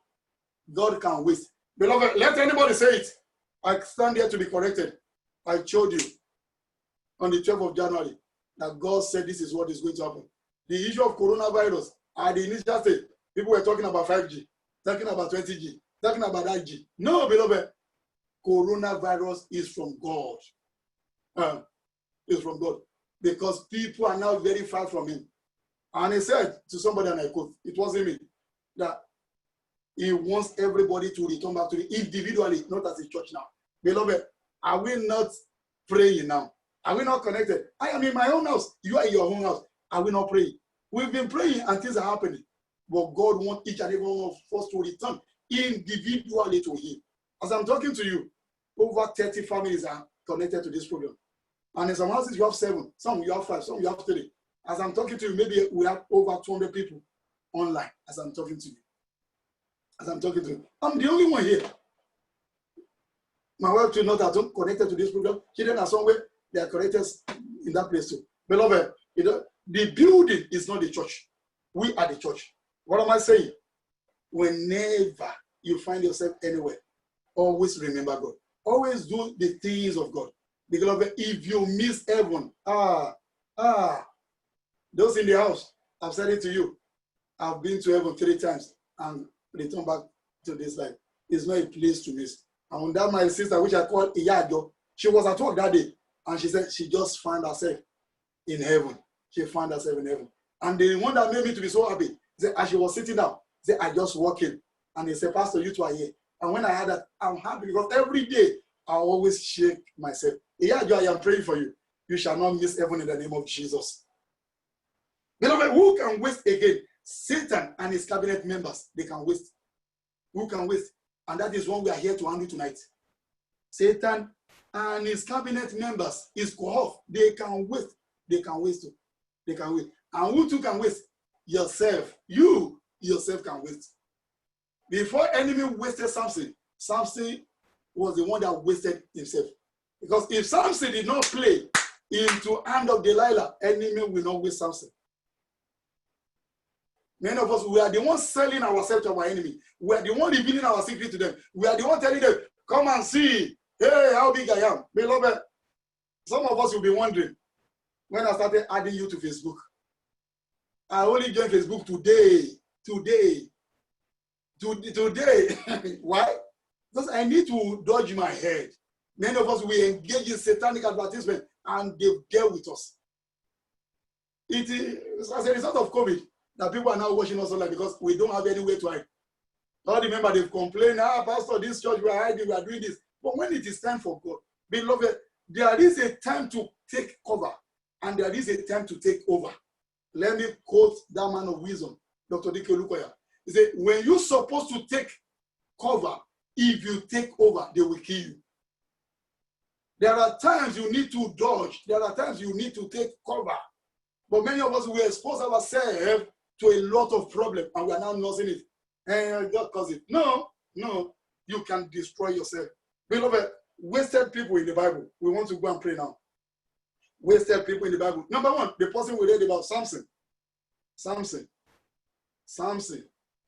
S2: God can waste. Beloved, let anybody say it. I stand here to be corrected. I told you on the 12th of January that God said this is what is going to happen. The issue of coronavirus, at the initial stage, people were talking about 5G, talking about 20G, talking about that G. No, beloved, coronavirus is from God. It's from God. Because people are now very far from him. And he said to somebody, and I quote, it wasn't me, that he wants everybody to return back to him individually, not as a church now. Beloved, are we not praying now? Are we not connected? I am in my own house. You are in your own house. Are we not praying? We've been praying and things are happening. But God wants each and every one of us to return individually to him. As I'm talking to you, over 30 families are connected to this program. And in some houses you have 7, some you have 5, some you have 3. As I'm talking to you, maybe we have over 200 people online as I'm talking to you. As I'm talking to you. I'm the only one here. My wife too not at home connected to this program. Children are somewhere, they are connected in that place too. Beloved, the building is not the church. We are the church. What am I saying? Whenever you find yourself anywhere, always remember God. Always do the things of God. Beloved, if you miss heaven, those in the house, I've said it to you. I've been to heaven 3 times and returned back to this life. It's not a place to miss. And when that my sister, which I call Iyajo, she was at work that day, and she said she just found herself in heaven. She found herself in heaven. And the one that made me to be so happy, as she was sitting down, I just walked in. And he said, Pastor, you two are here. And when I heard that, I'm happy because every day I always shake myself. Iyajo, I am praying for you. You shall not miss heaven in the name of Jesus. Beloved, who can waste again? Satan and his cabinet members, they can waste. Who can waste? And that is what we are here to handle tonight. Satan and his cabinet members, his cohort, they can waste. They can waste too. They can waste. And who too can waste? Yourself. You yourself can waste. Before enemy wasted Samson, Samson was the one that wasted himself. Because if Samson did not play into hand of Delilah, enemy will not waste Samson. Many of us, we are the ones selling ourselves to our enemy. We are the ones revealing our secret to them. We are the ones telling them, come and see, hey, how big I am. Beloved, some of us will be wondering, when I started adding you to Facebook, I only joined Facebook today. Why? Because I need to dodge my head. Many of us, we engage in satanic advertisement and they deal with us. It is as a result of COVID that people are now watching us online because we don't have anywhere to hide. All the members, they've complained, Pastor, this church, we are hiding, we are doing this. But when it is time for God, beloved, there is a time to take cover and there is a time to take over. Let me quote that man of wisdom, Dr. Dike Olukoya. He said, when you're supposed to take cover, if you take over, they will kill you. There are times you need to dodge. There are times you need to take cover. But many of us, we expose ourselves to a lot of problems and we are now nursing it. And God cause it. No, you can destroy yourself. Beloved, wasted people in the Bible. We want to go and pray now. Wasted people in the Bible. Number 1, the person we read about, Samson.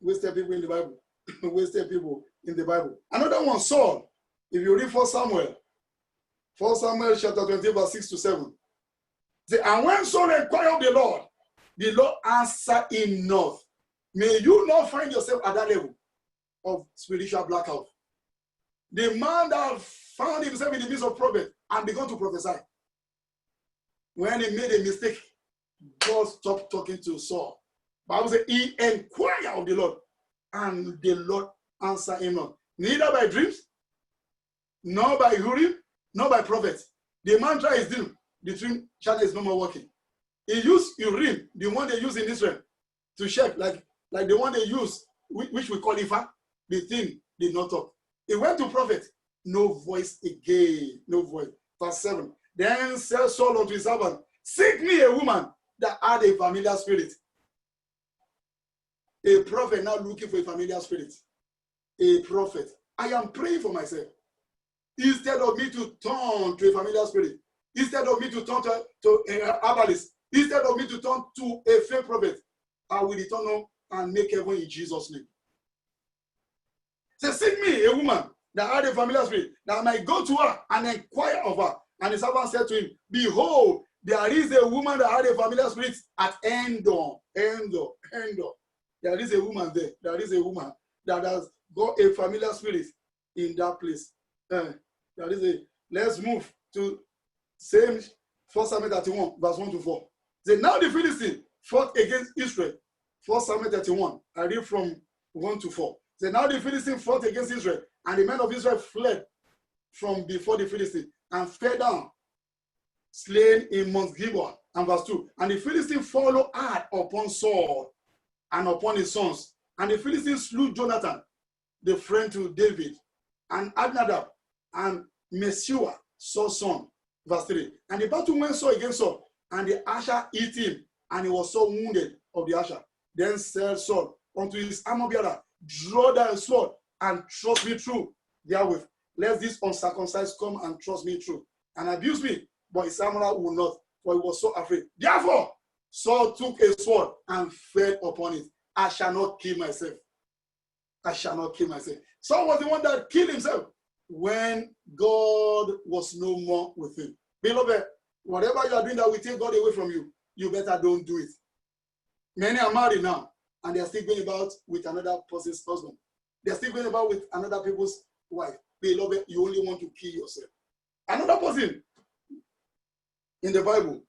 S2: Wasted people in the Bible. Wasted people in the Bible. Another one, Saul. If you read 1 Samuel chapter 20, verse 6 to 7. Say, and when Saul inquired of the Lord answered him not. May you not find yourself at that level of spiritual blackout. The man that found himself in the midst of prophet and began to prophesy. When he made a mistake, God stopped talking to Saul. Bible says he inquired of the Lord, and the Lord answered him not. Neither by dreams, nor by Urim, nor by prophets. The man tried his dream. The dream channel is no more working. He used Urim, the one they use in Israel, to check, like the one they use, which we call Ifa. The thing did not talk. He went to prophet, no voice again, no voice. Verse 7. Then said Saul unto his servant, seek me a woman that had a familiar spirit. A prophet now looking for a familiar spirit. A prophet. I am praying for myself. Instead of me to turn to a familiar spirit, instead of me to turn to a herbalist, instead of me to turn to a fake prophet, I will return home and make heaven in Jesus' name. Say, seek me a woman that had a familiar spirit, that I might go to her and inquire of her. And the servant said to him, behold, there is a woman that had a familiar spirit at Endor. There is a woman there. There is a woman that has got a familiar spirit in that place. Let's move to same 1 Samuel 31, verse 1 to 4. Say, now the Philistine fought against Israel. 1 Samuel 31. I read from 1 to 4. Say, now the Philistine fought against Israel, and the men of Israel fled from before the Philistine and fell down, slain in Mount Gibeon. And verse 2. And the Philistine followed hard upon Saul and upon his sons. And the Philistines slew Jonathan, the friend to David, and Abinadab, and Meshua, Saul's son. Verse 3. And the battle went Saul against Saul, and the asher hit him, and he was so wounded of the asher. Then said Saul unto his armor bearer, draw thy sword and thrust me through therewith, lest this uncircumcised come and thrust me through and abuse me. But his armorer would not, for he was so afraid. Therefore, Saul took a sword and fell upon it. I shall not kill myself. I shall not kill myself. Saul was the one that killed himself when God was no more with him. Beloved, whatever you are doing that will take God away from you, you better don't do it. Many are married now, and they are still going about with another person's husband. They are still going about with another people's wife. Beloved, you only want to kill yourself. Another person in the Bible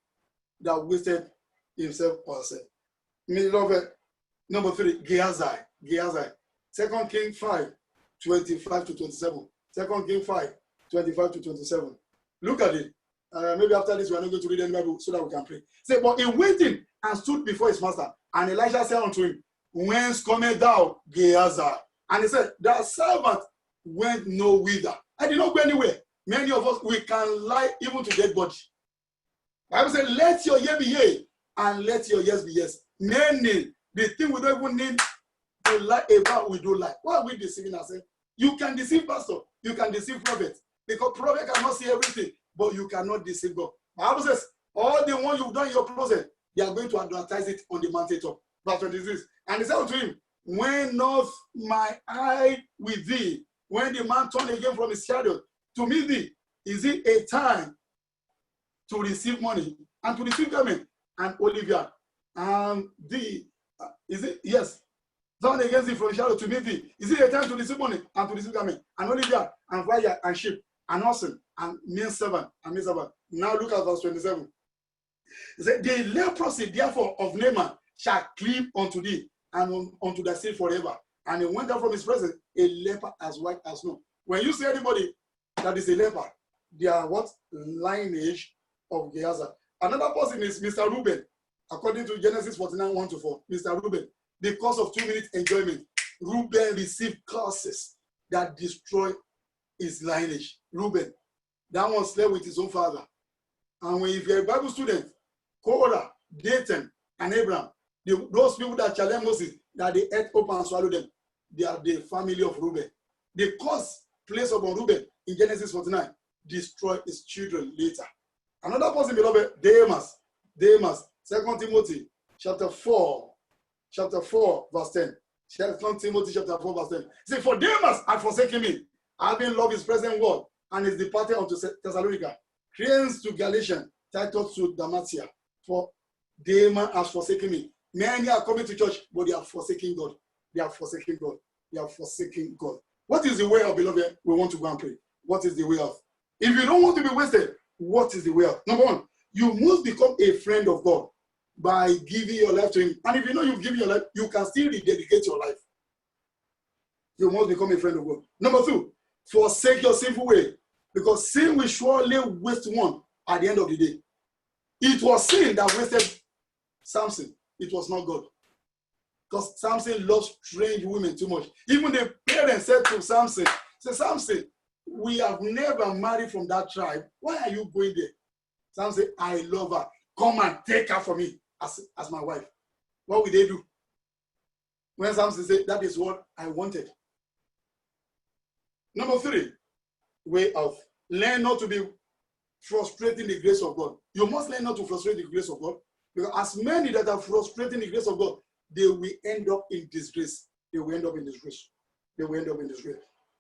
S2: that wasted himself or herself. Beloved, number 3, Gehazi. 2 Kings 5, 25 to 27. 2 Kings 5, 25 to 27. Look at it. Maybe after this, we are not going to read any Bible so that we can pray. Say, but he went in and stood before his master. And Elijah said unto him, whence cometh thou, Gehazi? And he said, thy servant went no whither. I did not go anywhere. Many of us, we can lie even to dead body. Bible says, let your yea be yea, and let your yes be yes. Meaning, the thing we don't even need to lie about, we do lie. Why are we deceiving ourselves? You can deceive pastor, you can deceive prophet, because prophet cannot see everything, but you cannot deceive God. Bible says, all the one you've done in your closet, they are going to advertise it on the mountaintop. Verse 26. And he said unto him, when not my eye with thee, when the man turned again from his chariot to meet thee, is it a time to receive money and to receive garment and Olivia and thee? Is it? Yes. Turn against thee from his chariot to meet thee. Is it a time to receive money and to receive garment and Olivia and fire and sheep and oxen and men servant and maid servant? Now look at verse 27. He said, the leprosy therefore of Naaman shall cleave unto thee and unto thy seed forever. And he went down from his presence, a leper as white as snow. When you see anybody that is a leper, they are what? Lineage of Gehazi. Another person is Mr. Reuben. According to Genesis 49, 1 to 4. Mr. Reuben, because of 2 minutes enjoyment, Reuben received curses that destroy his lineage. Reuben, that one slept with his own father. And when if you're a Bible student, Korah, Dathan, and Abraham, those people that challenge Moses, that they ate up and swallowed them, they are the family of Reuben. The curse placed upon Reuben in Genesis 49 destroyed his children later. Another person, beloved, Demas. 2 Timothy chapter 4, verse 10. 2 Timothy chapter 4, verse 10. Say, for Demas had forsaken me, having loved his present world, and is departed unto Thessalonica, Crescens to Galatia, Titus to Dalmatia. For Demas has forsaken me. Many are coming to church, but they are forsaking God. They are forsaking God. They are forsaking God. What is the way of, beloved? We want to go and pray. What is the way of? If you don't want to be wasted, what is the way of? Number one, you must become a friend of God by giving your life to him. And if you know you've given your life, you can still rededicate your life. You must become a friend of God. Number two, forsake your sinful way, because sin will surely waste one at the end of the day. It was sin that wasted Samson. It was not God. Because Samson loves strange women too much. Even the parents said to Samson, say, Samson, we have never married from that tribe. Why are you going there? Samson said, I love her. Come and take her for me as my wife. What will they do? When Samson said, that is what I wanted. Number three, way out. Learn not to be frustrating the grace of God. You must learn not to frustrate the grace of God. Because as many that are frustrating the grace of God, they will end up in disgrace. They will end up in disgrace. They will end up in disgrace.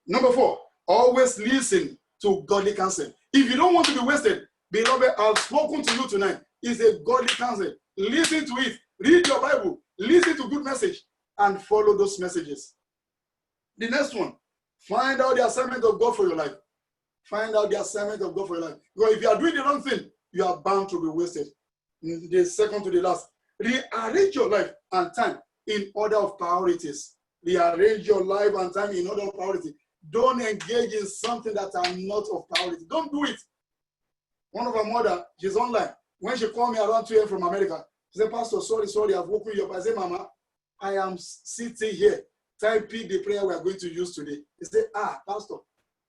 S2: Number four, always listen to godly counsel. If you don't want to be wasted, beloved, I've spoken to you tonight. It's a godly counsel. Listen to it. Read your Bible. Listen to good message and follow those messages. The next one, find out the assignment of God for your life. Find out the assignment of God for your life. Because if you are doing the wrong thing, you are bound to be wasted. The second to the last, rearrange your life and time in order of priorities. Rearrange your life and time in order of priority. Don't engage in something that are not of priority. Don't do it. One of our mother, she's online. When she called me around 2 a.m. from America, she said, Pastor, sorry, I've woken you up. I said, Mama, I am sitting here typing the prayer we are going to use today. He said, Pastor.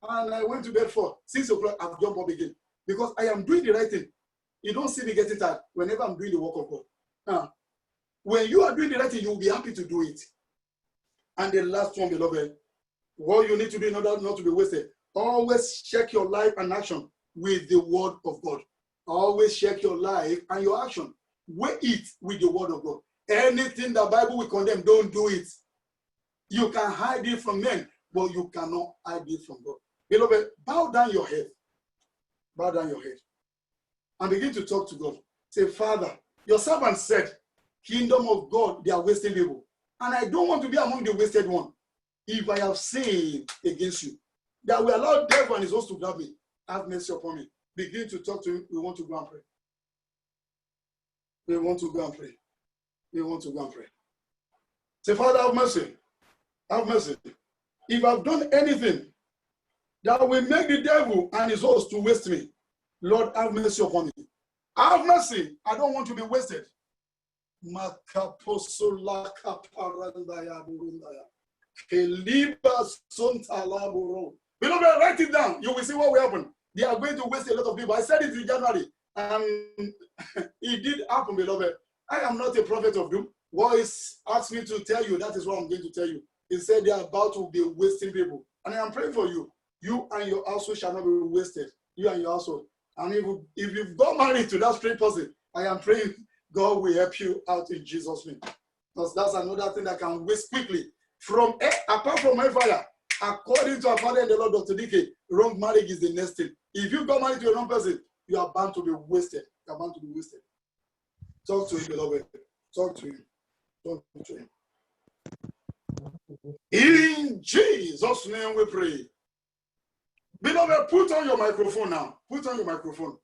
S2: And I went to bed for 6 o'clock. I've jumped up again because I am doing the right thing. You don't see me getting tired whenever I'm doing the work of God. When you are doing the right thing, you will be happy to do it. And the last one, beloved, what you need to do in order not to be wasted, always check your life and action with the word of God. Always check your life and your action. Weigh it with the word of God. Anything the Bible will condemn, don't do it. You can hide it from men, but you cannot hide it from God. Beloved, bow down your head. Bow down your head. And begin to talk to God. Say, Father, your servant said, kingdom of God, they are wasting people. And I don't want to be among the wasted one. If I have sinned against you, that will allow devil and his host to grab me. Have mercy upon me. Begin to talk to him. We want to go and pray. We want to go and pray. We want to go and pray. Say, Father, have mercy. Have mercy. If I've done anything that will make the devil and his host to waste me, Lord, have mercy upon me. Have mercy. I don't want to be wasted. Beloved, write it down. You will see what will happen. They are going to waste a lot of people. I said it in January, and it did happen, beloved. I am not a prophet of doom. Voice asked me to tell you, that is what I'm going to tell you. He said they are about to be wasting people. And I am praying for you. You and your household shall not be wasted. You and your household. And if you've got married to that strange person, I am praying God will help you out in Jesus' name. Because that's another thing that can waste quickly. Apart from my fire, according to our father and the Lord, Dr. DK, wrong marriage is the next thing. If you got married to a wrong person, you are bound to be wasted. You are bound to be wasted. Talk to him, beloved. Talk to him. Talk to him. In Jesus' name we pray. Beloved, put on your microphone now. Put on your microphone.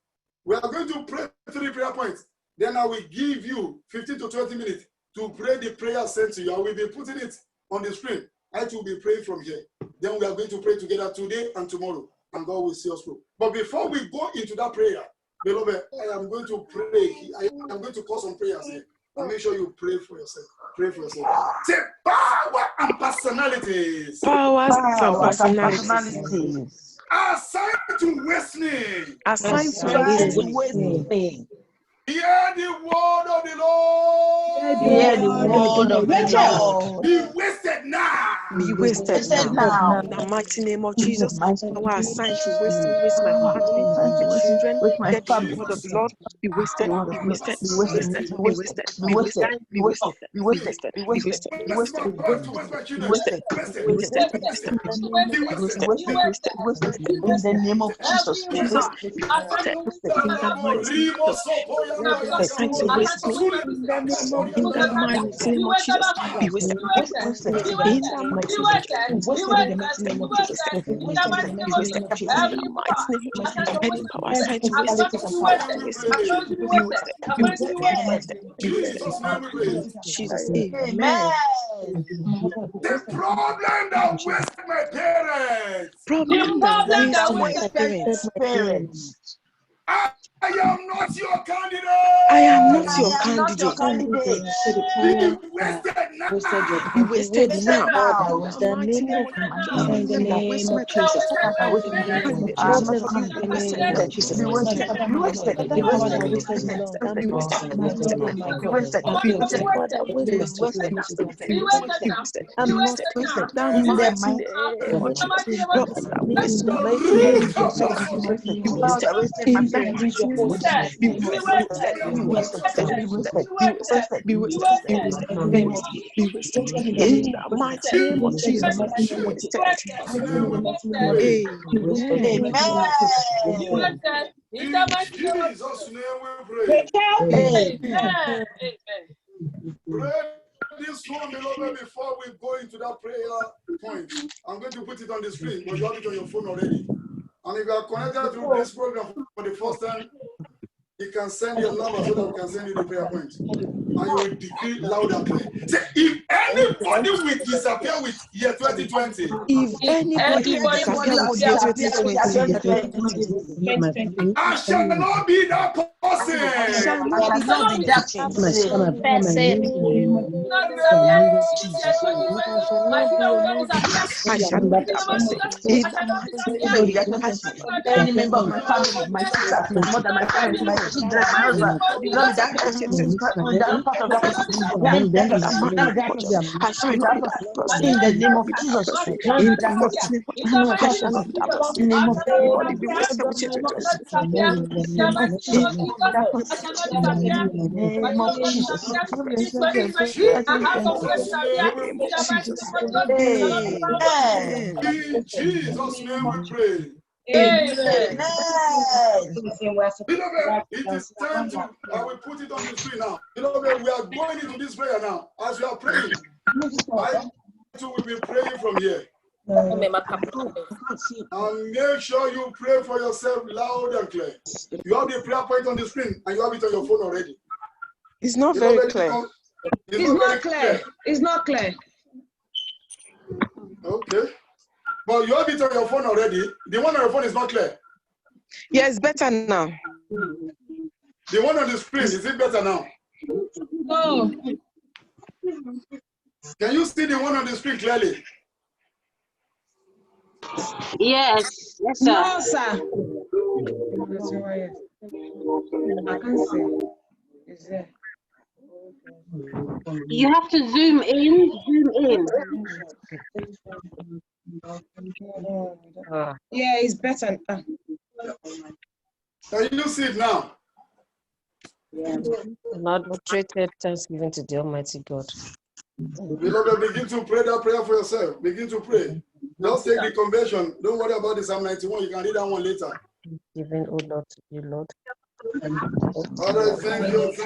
S2: We are going to pray 3 prayer points. Then I will give you 15 to 20 minutes to pray the prayer sent to you. I will be putting it on the screen. I will be praying from here. Then we are going to pray together today and tomorrow. And God will see us through. But before we go into that prayer, beloved, I am going to pray. I am going to call some prayers here. And make sure you pray for yourself. Pray for yourself. Say power and personalities.
S6: Powers and personalities.
S2: Assigned to waste me.
S6: Assigned to waste me.
S2: Hear the word of the Lord.
S5: Hear the word of the Lord.
S2: Be wasted now.
S6: be wasted now. In the mighty name of Jesus, power assigned to waste me, waste my family, my children, let the word of the Lord be wasted, be wasted, be wasted, be wasted, be wasted, be wasted, be wasted, be wasted, be wasted, be wasted, be wasted, be wasted,
S5: in the name of Jesus.
S6: be wasted, be wasted, in the mighty name of Jesus. Assigned to waste me, in the mighty name of Jesus, be wasted, in the mighty name of Jesus, be wasted in the mighty name of Jesus, be wasted in the mighty name of Jesus, any power assigned to waste me, to waste my children, be wasted, be wasted, be wasted, be wasted. Jesus, amen.
S2: The problem that wasted my parents.
S6: Problem that wasted my parents.
S2: I am not your candidate.
S6: I am not your candidate.
S2: Be wasted now.
S6: Be wasted now.
S5: The name of
S6: In the name of Jesus.
S2: This one, beloved, before we go into that prayer point, I'm going to put it on the screen, but you have it on your phone already. And if you are connected to this program for the first time, you can send your number so that we can send you the prayer point. And you will decree loud and clear. Say, if anybody will disappear with year 2020,
S6: if anybody will disappear with year 2020,
S2: I shall not be that person.
S6: I shall not be that person. I shall not be that person.
S5: Any member of my family, my sister, my mother, my parents, my children, my husband, not that person, that part of that person.
S6: I shall not be that person.
S5: In the name of Jesus.
S6: In the mighty name of Jesus, I shall not be that person.
S5: In the name of
S6: Everybody be wasted with your children.
S5: In the name of Jesus.
S2: In Jesus' name we pray.
S5: Amen.
S2: Beloved, it is time to, I will put it on the screen now. Beloved, we are going into this prayer now. As we are praying, I too will be praying from here. And make sure you pray for yourself loud and clear. You have the prayer point on the screen and you have it on your phone already.
S6: It's not very clear.
S1: It's not clear. It's not clear.
S2: Okay. But you have it on your phone already. The one on your phone is not clear.
S6: Yeah, it's better now.
S2: The one on the screen, is it better now?
S1: No.
S2: Can you see the one on the screen clearly?
S3: Yes. Yes, sir.
S1: No, sir.
S7: I can't see. Is there?
S3: You have to zoom in.
S7: Yeah, it's better.
S2: Can you see it now?
S8: Lord, treated thanksgiving to the Almighty God.
S2: Beloved, begin to pray that prayer for yourself. Begin to pray. Just take the conversion. Don't worry about the Psalm 91. You can read that one later.
S8: Giving, O Lord, to you, Lord.
S2: Father, thank you. It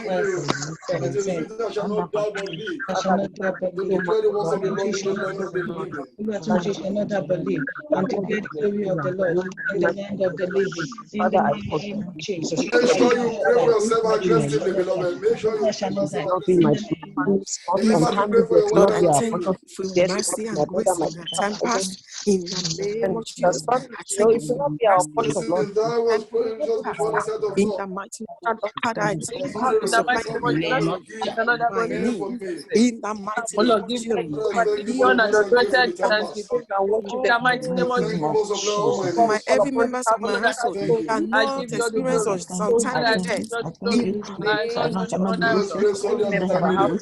S2: is written, I shall not die but live.
S7: I shall not die but
S2: To
S7: live.
S2: declare the works of the Lord in the land of the living.
S7: You shall not die but live, and declare the glory of the Lord in the land of the living. In the name of Jesus.
S2: Make sure you pray for yourself aggressively, beloved. Make sure you
S7: I shall not die.
S2: remember to pray for your
S6: Lord,
S2: mother.
S6: I thank you for your mercy and grace in the time past. In the name of Jesus, I thank you for your mercy
S2: Since thou was praying just before the set of
S6: in
S2: God.
S6: the mighty name. Father, I thank you for
S2: Father,
S6: supplying my need. In the mighty name of Jesus, I believe in my every members of my household are not experience of untimely death. In the name of Jesus.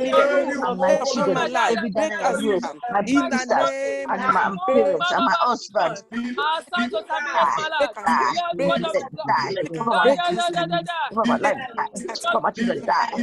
S6: in the name
S5: and
S6: of
S5: my
S6: upon
S5: children,
S6: my life.
S5: every
S6: Make
S5: Daniel
S6: us
S5: Rose,
S6: stand
S5: my
S6: in the
S5: sisters,
S6: name
S5: and
S6: of
S5: my
S6: Jesus.
S5: parents, and my husband.
S6: Make us stand. Make us
S5: Die. Over my destiny, over my life, die. Over my children, die.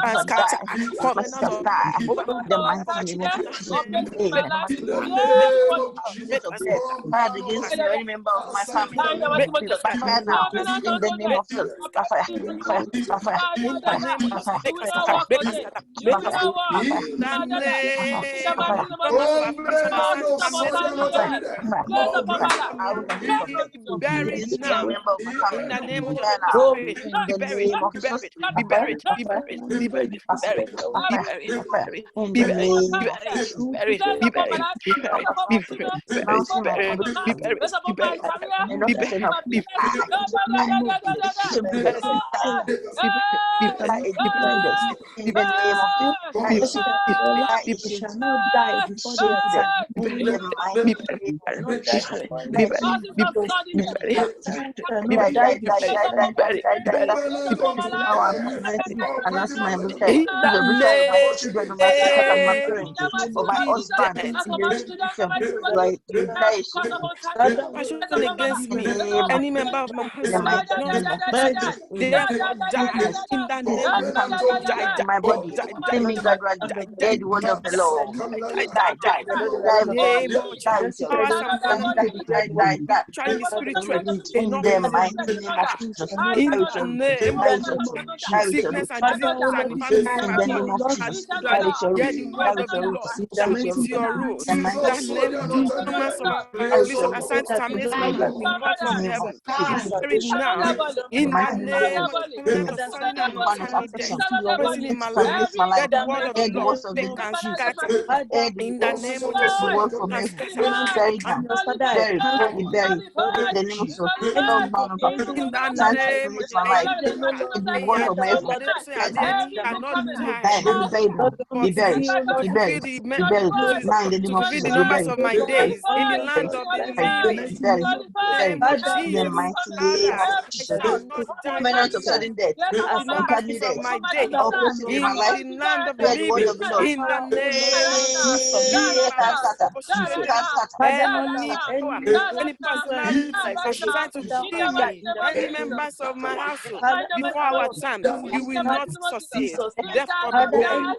S6: and
S5: Husband,
S6: scatter
S5: die. My
S6: covenant
S5: sisters,
S6: of
S5: die.
S6: over
S5: In the mighty name of Jesus. Amen.
S2: In the
S6: make
S2: name of
S6: make
S2: Jesus.
S6: us
S5: Of death, fired against me or any member of my family. Be by fire now. In the name of Jesus. By fire, fire, by fire,
S6: in the
S5: fire,
S6: name of
S5: by
S6: Jesus.
S5: fire,
S6: Make us
S5: by
S6: scatter.
S5: fire,
S6: Make us scatter.
S5: by
S6: Make us
S5: fire,
S6: scatter.
S5: by fire,
S6: In the name
S5: by fire,
S6: of
S2: Oh, man,
S6: Jesus.
S2: of Satan,
S5: by
S2: of
S5: fire,
S2: David.
S5: by fire,
S2: Oh,
S5: by
S2: man,
S5: fire.
S6: Be
S5: I will not stop them.
S6: buried
S5: Against me or any
S6: now.
S5: member of my
S6: In
S5: family.
S6: the name of
S5: Be
S6: Jesus.
S5: there now.
S6: Be
S5: In the
S6: buried.
S5: name of
S6: Be
S5: Jesus.
S6: buried.
S5: By
S6: Be
S5: fire,
S6: buried.
S5: by
S6: Be
S5: fire,
S6: buried. Be buried.
S5: by
S6: Be
S5: fire,
S6: buried.
S5: by
S6: Be
S5: fire,
S6: buried.
S5: by fire. In
S6: Be
S5: the
S6: buried.
S5: name
S6: Be
S5: of
S6: buried.
S5: Jesus.
S6: Be buried. Be buried. Be buried. Be buried. Be buried.
S5: Mountain my
S6: Be
S5: body.
S6: buried. Be buried.
S5: May not
S6: Be
S5: just
S6: buried.
S5: enough.
S6: Be
S5: Die. Independence. Die. Die independence. In the name of Jesus. Die independence. Die
S6: be
S5: issue.
S7: shall not die before their
S5: Children.
S7: time.
S5: In
S6: buried.
S5: the mighty
S6: Be buried.
S5: name of
S7: Shall not die
S5: Jesus.
S7: before
S6: Be
S7: their
S5: Die.
S6: buried.
S7: time.
S6: Be
S7: Because
S6: buried. Be
S7: my
S6: buried.
S7: time shall
S6: Be
S7: not
S5: Die,
S6: buried.
S5: die,
S7: die
S6: Be
S5: die,
S7: before
S6: buried.
S5: die,
S7: their
S5: die,
S6: Be
S5: die,
S7: time.
S6: buried.
S5: die,
S6: Be
S5: die, die.
S6: buried.
S2: covenant
S6: Be
S2: of
S5: Every
S2: my
S5: power of
S2: life.
S5: humanity
S2: Almighty
S5: announcing my
S2: God.
S5: death.
S6: In
S5: Is
S6: the
S5: a betrayal of my children, of my sisters, and my
S6: name
S5: parents, of
S6: of
S5: my husband,
S6: Jesus.
S5: in the future. You die soon.
S6: Are shooting against
S5: In the
S6: me.
S5: name of
S6: Any member
S5: Jesus.
S6: of my
S5: In the
S6: household,
S5: mighty
S6: not
S5: name of
S6: dead.
S5: Jesus.
S6: Therefore,
S5: Amen.
S6: die
S5: Sickness,
S6: in the
S5: sickness
S6: name of
S5: and
S2: Covenant
S5: infirmity
S2: of
S6: die,
S5: in
S6: die,
S5: my body.
S6: die, die,
S5: Killing me
S6: die,
S5: gradually.
S6: die,
S5: Hear
S6: die,
S5: the word
S6: die,
S5: of the Lord.
S6: die, die,
S5: Die,
S6: die,
S5: die,
S6: die,
S5: die
S6: die.
S5: before me.
S6: Name of
S5: Die
S6: Jesus.
S5: with your
S6: Powers and
S5: die,
S6: families,
S5: die, die, die, die.
S6: spiritually, spiritually.
S5: In the mighty name of Jesus.
S6: In the name of Jesus. Sickness and diseases and infirmities
S5: In the name of Jesus.
S6: hear the word of the Lord. That is your rule. That name performance of our vision assigned to terminate my life in court of heaven. It's buried now. In the name of concerning and untimely death. Present in my life. Let the word of the Lord take and scatter. In the name of Jesus. And scatter.
S5: Buried. In the name of Jesus.
S6: In the
S5: Time to
S6: name of
S5: release my life. The word of my
S6: the enemy cannot die.
S5: be buried.
S6: To
S5: Be
S6: fulfill
S5: buried.
S6: the
S5: Be buried. Now in the
S6: to
S5: name of
S6: fulfill the
S5: Jesus. Be
S6: numbers
S5: buried.
S6: of my days in the land of the living.
S5: Be buried.
S6: Name of
S5: In the
S6: Jesus.
S5: mighty name
S6: Father,
S5: of
S6: I
S5: Jesus.
S6: shall not die
S5: Covenant of
S6: before
S5: sudden death.
S6: the
S5: Untimely
S6: numbers of
S5: death.
S6: my days
S5: Operating in my
S6: in
S5: life.
S6: the land of the
S5: Hear the word
S6: living.
S5: of the Lord.
S6: In the name of Jesus. Any power, any personality assigned to kill me, any members of my household before our time, you will not succeed. Therefore, be buried.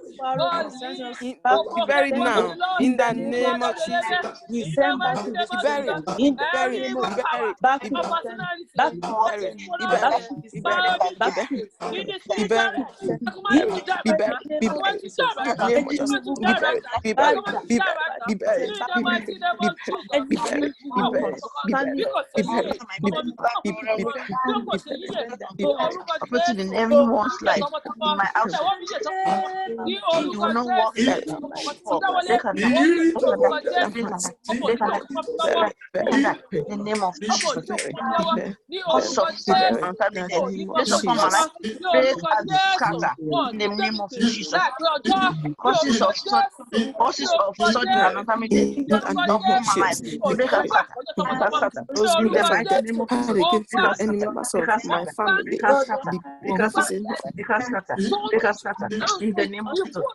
S6: Be buried now in the name of Jesus. Be buried. Be buried. Be buried. Be buried. Be buried. Be buried. Be buried. Be buried. Be buried. Be buried. In the name of Jesus. Be buried. Be buried. Be buried. Be buried. Be buried. Be buried. Be buried. Be buried. Be buried. Be buried. Be buried. Be buried.
S5: Operating in everyone's life. In my house. You will not walk like in the name of Jesus. Cause of this upon my life, break and scatter in the name of Jesus. Causes of sudden and untimely death upon my life, break and scatter.
S6: Those
S5: In the
S6: members of
S5: mighty
S6: death
S5: name of
S6: are against me, any members of my family.
S5: in the name of Jesus.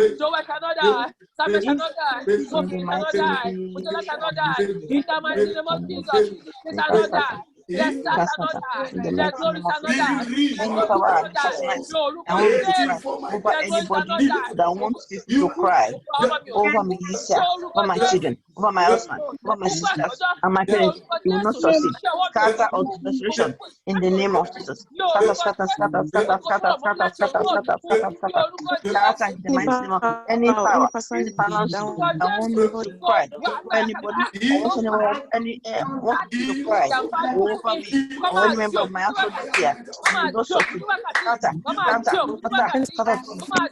S1: Samuel cannot die. Sophie cannot die. Mutola cannot die. In the mighty name of Jesus. He cannot die. Yes, that cannot die. Their glory cannot die. Their glory cannot die. No, look at this.
S5: Over anybody that wants to cry over me, over my children, over my husband, over my sisters, and my parents, you will not succeed. Scatter or restoration in the name of Jesus. Scatter, scatter, scatter, scatter, scatter, scatter, scatter, scatter, scatter, scatter in the mighty name of any power, any balance that want me to cry over anybody, or want you to cry over me, or any member of my household here, you will not succeed. Scatter, scatter, scatter,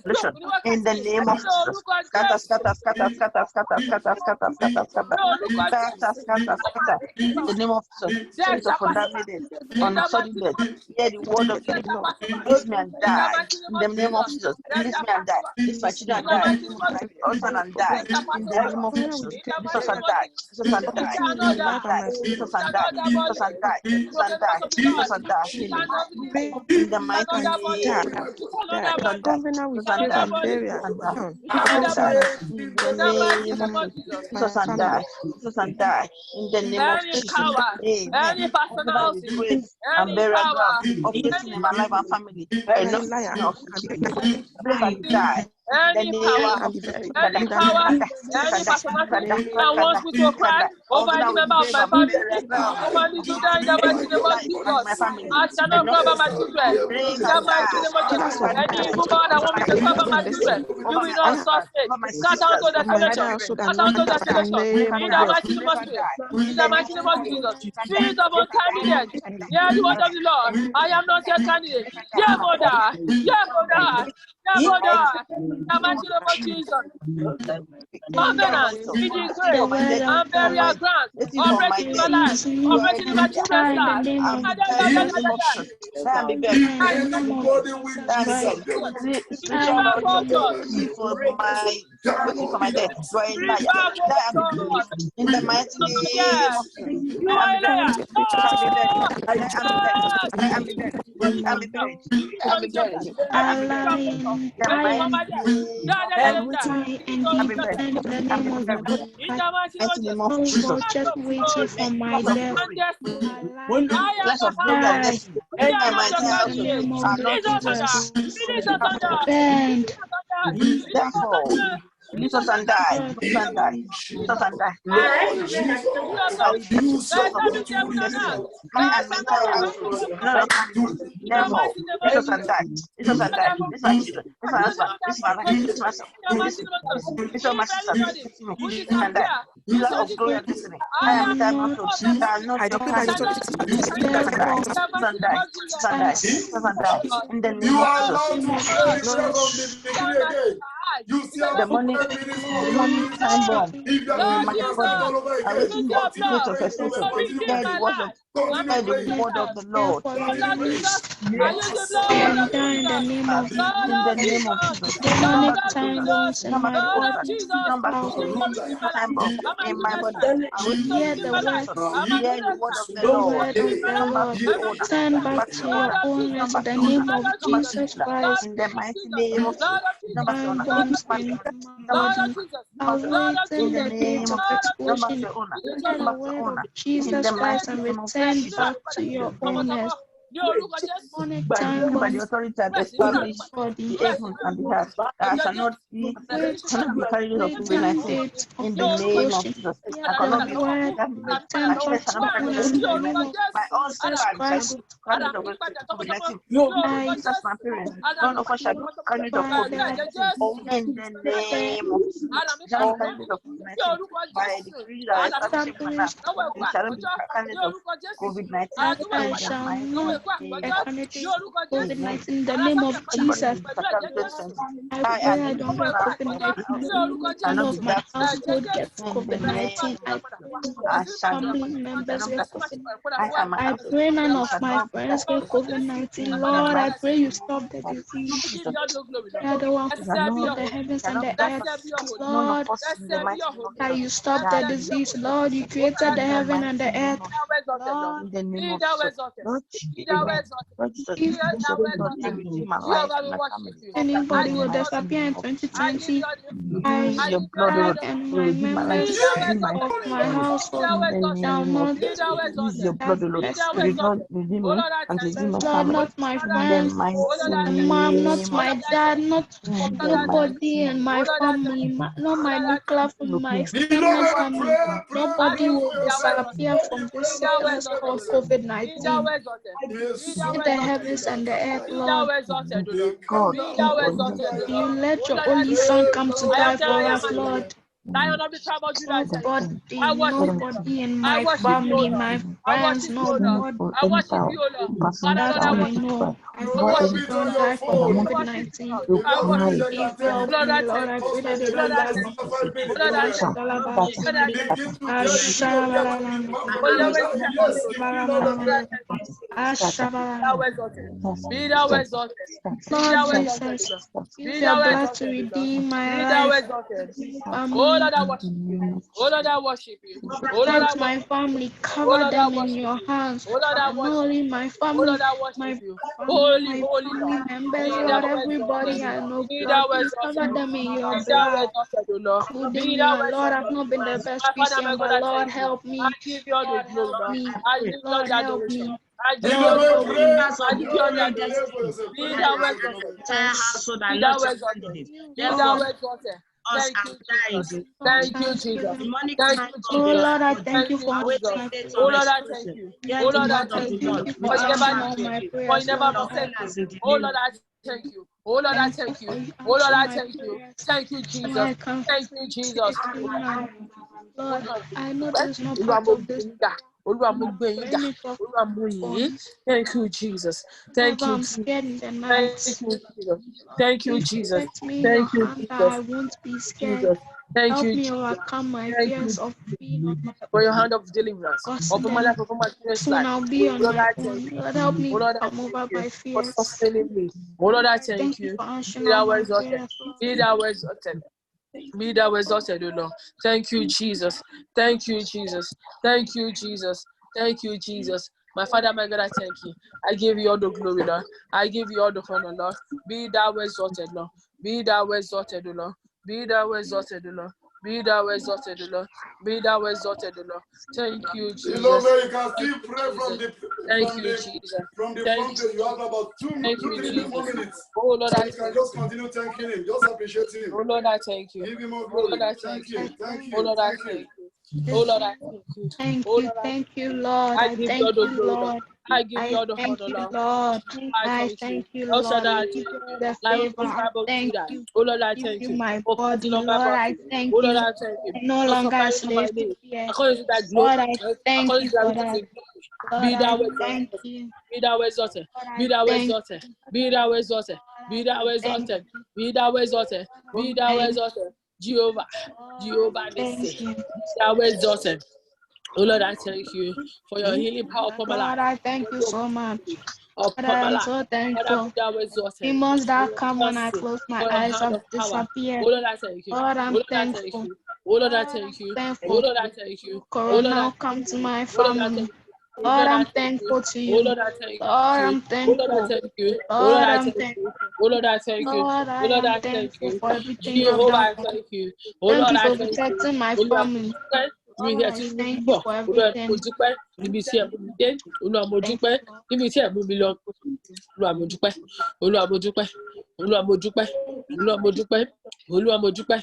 S5: scatter, in the name of Jesus. Scatter, scatter, scatter, scatter, scatter, scatter, scatter, scatter, scatter, scatter, scatter, in the name of Jesus. Spirit of untimely death, sudden death, hear the word of the Lord. Release me and die in the name of Jesus. Release me and die. Release my children and die. Release my husband and die in the name of Jesus. Jesus and die. Jesus and die. Jesus and die. Jesus and die. Jesus and die. Jesus and die. Jesus and die. In the mighty name of Jesus. Jesus and die. Jesus and die. In the name of Jesus.
S1: Any personality,
S5: and burial ground operating in my life and family. Break and die.
S1: Any power, any personality that wants me to cry over any member of my family, over me to die in the mighty name of Jesus. I shall not cry about my children. In the mighty name of Jesus. Any evil power that wants me to cry about my children, you will not succeed. Cut out to the generation. Cut out to the generation. In the mighty name of Jesus. In the mighty name of Jesus. Spirit of untimely death. Hear the word of the Lord. I am not your candidate. Yeah, mother. Yeah, mother. Yeah, mother. the mighty name of Jesus. Covenant, we declare, and burial ground, operating in my life, operating in my children's life.
S2: Anybody with disability,
S1: Spiritual culture.
S5: Waiting for my death. You are a liar. In the mighty name of Jesus.
S1: You are a liar.
S6: Just waiting for my death.
S5: Release us and die. Release us and die. Release us and die.
S2: Lord Jesus, use your blood to release us.
S5: And mental health. Therefore, release us and die. Release us and die. This my children. This my husband. This my wife. This my son. This my sister. This my dad. Pillar of glory and destiny. I am the man of Jesus. I don't die. In the name of Jesus.
S2: You see
S5: the money time bomb. The word of the Lord. In the name of Jesus.
S6: Demonic time bombs in my body.
S5: In my body. Hear the word of the Lord.
S6: Turn back to your owners in the name of Jesus Christ.
S5: In the mighty name of
S6: Jesus. Awaiting the day of expulsion, hear the word of Jesus Christ and return back to your owners.
S5: By the authority I've established for the heaven and the earth, I shall not be carried of COVID-19 in the name of Jesus. I cannot be my husband shall be carried of COVID-19. That's my parents. None of us shall be carried of COVID-19 in the name of Jesus. Shall be carried of COVID-19 by the decree that I established for now. We shall not be carried of COVID-19.
S6: COVID-19 in the name of Jesus. I pray I don't get COVID-19. None of my household gets COVID-19. I pray family members get COVID-19. I pray none of my friends get COVID-19. Lord, I pray you stop the disease. You are the one who created the heavens and the earth. Lord, that you stop the disease. Lord, you created the heaven and the earth.
S5: Lord, in the name of
S6: anybody will disappear in 2020. I
S5: your blood
S6: and my members of my household shall not
S5: use your blood, Lord, redeem me and redeem my family.
S6: Not my friends, my mom, not my dad, not nobody in my family, not my nuclear family, my extended family. Nobody will disappear from this sickness called COVID-19. The heavens and the earth, Lord.
S5: God,
S6: you let your only son come to die for us, Lord. Nobody in my family, my friends, nobody. That I know. I pray you don't die for COVID-19. If help me, Lord, I pray that they don't die use your blood to redeem my life.
S1: Oh Lord, I worship you. Oh Lord, I worship you. Oh Lord,
S6: let my family cover them in your hands.
S1: Oh Lord, I worship
S6: only my family, my
S1: holy
S6: family members, Lord, everybody I know, blood, cover them in your blood. Including me, Lord, I've not been the best Christian, but Lord, help me.
S1: I give you all the glory. I give you all
S6: Lord,
S1: the
S6: help
S1: adoration.
S6: me.
S1: I give you all the glory. I give you all the adoration. Thank you, Jesus. Thank you, Jesus. Thank you, Jesus.
S6: Oh Lord, I thank you for my
S1: Jesus. Oh Lord, I thank you. Oh Lord, I thank you. For you never leave me. For you never forsake me. Oh Lord, I thank you. Oh Lord, I thank you. Oh Lord, I thank you. Thank you, Jesus. Thank you, Jesus.
S6: Lord, I know there's no part of this
S1: Thank you, Jesus. Thank you,
S6: I'm
S1: Jesus.
S6: scared in the
S1: Thank
S6: night.
S1: you, Jesus. Thank you,
S6: Please
S1: Jesus.
S6: protect me in your
S1: Thank you,
S6: hand that
S1: Jesus.
S6: I won't be scared.
S1: Jesus. Thank
S6: Help
S1: you,
S6: me
S1: Jesus.
S6: overcome my
S1: Thank
S6: fears
S1: you
S6: of being on my
S1: for your
S6: own.
S1: hand of deliverance upon my
S6: Accident.
S1: life, upon my children's
S6: Soon
S1: life.
S6: I'll be on
S1: Lord,
S6: my
S1: I thank
S6: own.
S1: you.
S6: Lord, help me
S1: Oh Lord, I
S6: come
S1: thank
S6: over
S1: you
S6: my
S1: for
S6: fears.
S1: sustaining me. Oh Lord, I thank
S6: Thank you
S1: you.
S6: for answering
S1: Be
S6: all
S1: thou
S6: my
S1: exalted.
S6: prayers.
S1: Be thou exalted. Be thou exalted, O Lord. Thank you, Jesus. Thank you, Jesus. Thank you, Jesus. Thank you, Jesus. My Father, my God, I thank you. I give you all the glory, Lord. I give you all the honor, Lord. Be thou exalted, Lord. Be thou exalted, O Lord. Be thou exalted, O Lord. Be thou exalted, O Lord. Be thou exalted, O Lord. Thank you, Jesus.
S2: Beloved, you can still pray from the
S1: Thank you, Jesus.
S2: front
S1: Thank
S2: page. You have about two,
S1: Thank you,
S2: 3 more
S1: Jesus.
S2: minutes.
S1: Oh Lord,
S2: So
S1: I
S2: you can
S1: thank
S2: just
S1: you.
S2: continue thanking him. Just appreciate him.
S1: Oh Lord, I thank you.
S2: Give him more
S1: Oh
S2: glory.
S1: Lord, I
S2: Thank
S1: thank you.
S2: him. Thank
S1: Oh
S2: him.
S1: Lord, I
S2: Thank
S1: thank
S2: him.
S1: you. Oh Lord, I thank you.
S6: Thank
S1: Oh
S6: you,
S1: Lord, I
S6: thank you, Lord.
S1: I
S6: I
S1: give you
S6: thank
S1: all the
S6: you,
S1: glory, Lord.
S6: Lord.
S1: I give you
S6: I
S1: all the
S6: thank
S1: honor,
S6: you,
S1: Lord.
S6: Lord.
S1: I
S6: I
S1: thank
S6: thank
S1: you.
S6: you,
S1: Oh, so
S6: Lord.
S1: that
S6: I
S1: I
S6: give
S1: thank
S6: you
S1: you.
S6: the
S1: Like
S6: favor.
S1: when
S6: I
S1: Bible
S6: thank
S1: Judah.
S6: you.
S1: Oh Lord, I
S6: Give
S1: thank
S6: you
S1: you.
S6: my
S1: For
S6: body,
S1: fighting on my
S6: Lord. I
S1: battle.
S6: thank
S1: Oh Lord,
S6: you.
S1: I thank you.
S6: I no
S1: For
S6: longer a
S1: suffering on my
S6: slave to
S1: name.
S6: fear.
S1: According to that glory,
S6: Lord, I thank
S1: according
S6: you
S1: to that
S6: for
S1: riches
S6: that.
S1: in glory.
S6: Lord,
S1: Be thou
S6: I
S1: exalted.
S6: thank you.
S1: Be thou exalted.
S6: Lord,
S1: Be
S6: I
S1: thou
S6: thank
S1: exalted. Be thou exalted. Be thou
S6: thank
S1: exalted.
S6: you.
S1: Be thou exalted. Be
S6: Lord,
S1: thou
S6: thank
S1: exalted. Jehovah. Jehovah
S6: thank
S1: Nissi.
S6: you.
S1: Be thou exalted. Oh Lord, I thank you for your healing power upon my life.
S6: Lord, I thank you so much. Lord,
S1: Upon my
S6: I'm
S1: life.
S6: so
S1: Father, be
S6: thankful.
S1: thou exalted.
S6: Demons
S1: For
S6: that
S1: your
S6: come when I
S1: mercy.
S6: close my
S1: For your
S6: eyes
S1: hand
S6: have
S1: of power.
S6: disappeared.
S1: Oh Lord, I thank you.
S6: Lord,
S1: Oh
S6: I'm
S1: Lord, I thank
S6: thankful.
S1: you. Oh Lord, I thank you. Oh
S6: Thankful.
S1: Lord, I thank you. Oh Lord, I
S6: Corona
S1: thank
S6: come to
S1: you.
S6: my
S1: Oh Lord, I thank
S6: family.
S1: you. Oh
S6: Lord,
S1: Lord, I
S6: I'm
S1: thank you.
S6: thankful to
S1: Oh
S6: you.
S1: Lord, I thank
S6: Lord,
S1: you.
S6: I'm
S1: Oh Lord, I
S6: thankful.
S1: thank you. Oh Lord,
S6: Lord,
S1: I
S6: I'm
S1: thank
S6: thankful.
S1: you. Oh Lord, I thank you.
S6: Lord,
S1: Oh
S6: I
S1: Lord,
S6: am
S1: I thank
S6: thankful
S1: you.
S6: for everything you have
S1: Jehovah,
S6: done
S1: I
S6: for me.
S1: thank you. Oh
S6: Thank
S1: Lord,
S6: you
S1: I
S6: for
S1: thank you.
S6: protecting my
S1: Olúwa mo
S6: family.
S1: dúpẹ́ níbi
S6: Lord,
S1: tí ẹ
S6: I
S1: ti mú mi
S6: thank you
S1: bọ̀.
S6: for
S1: Olúwa mo
S6: everything.
S1: dúpẹ́ níbi tí ẹ mú mi dé. Olúwa mo
S6: Thank
S1: dúpẹ́
S6: you, Lord.
S1: níbi tí ẹ mú mi lọ. Olúwa mo dúpẹ́. Olúwa mo dúpẹ́. Olúwa mo dúpẹ́. Olúwa mo dúpẹ́. Olúwa mo dúpẹ́.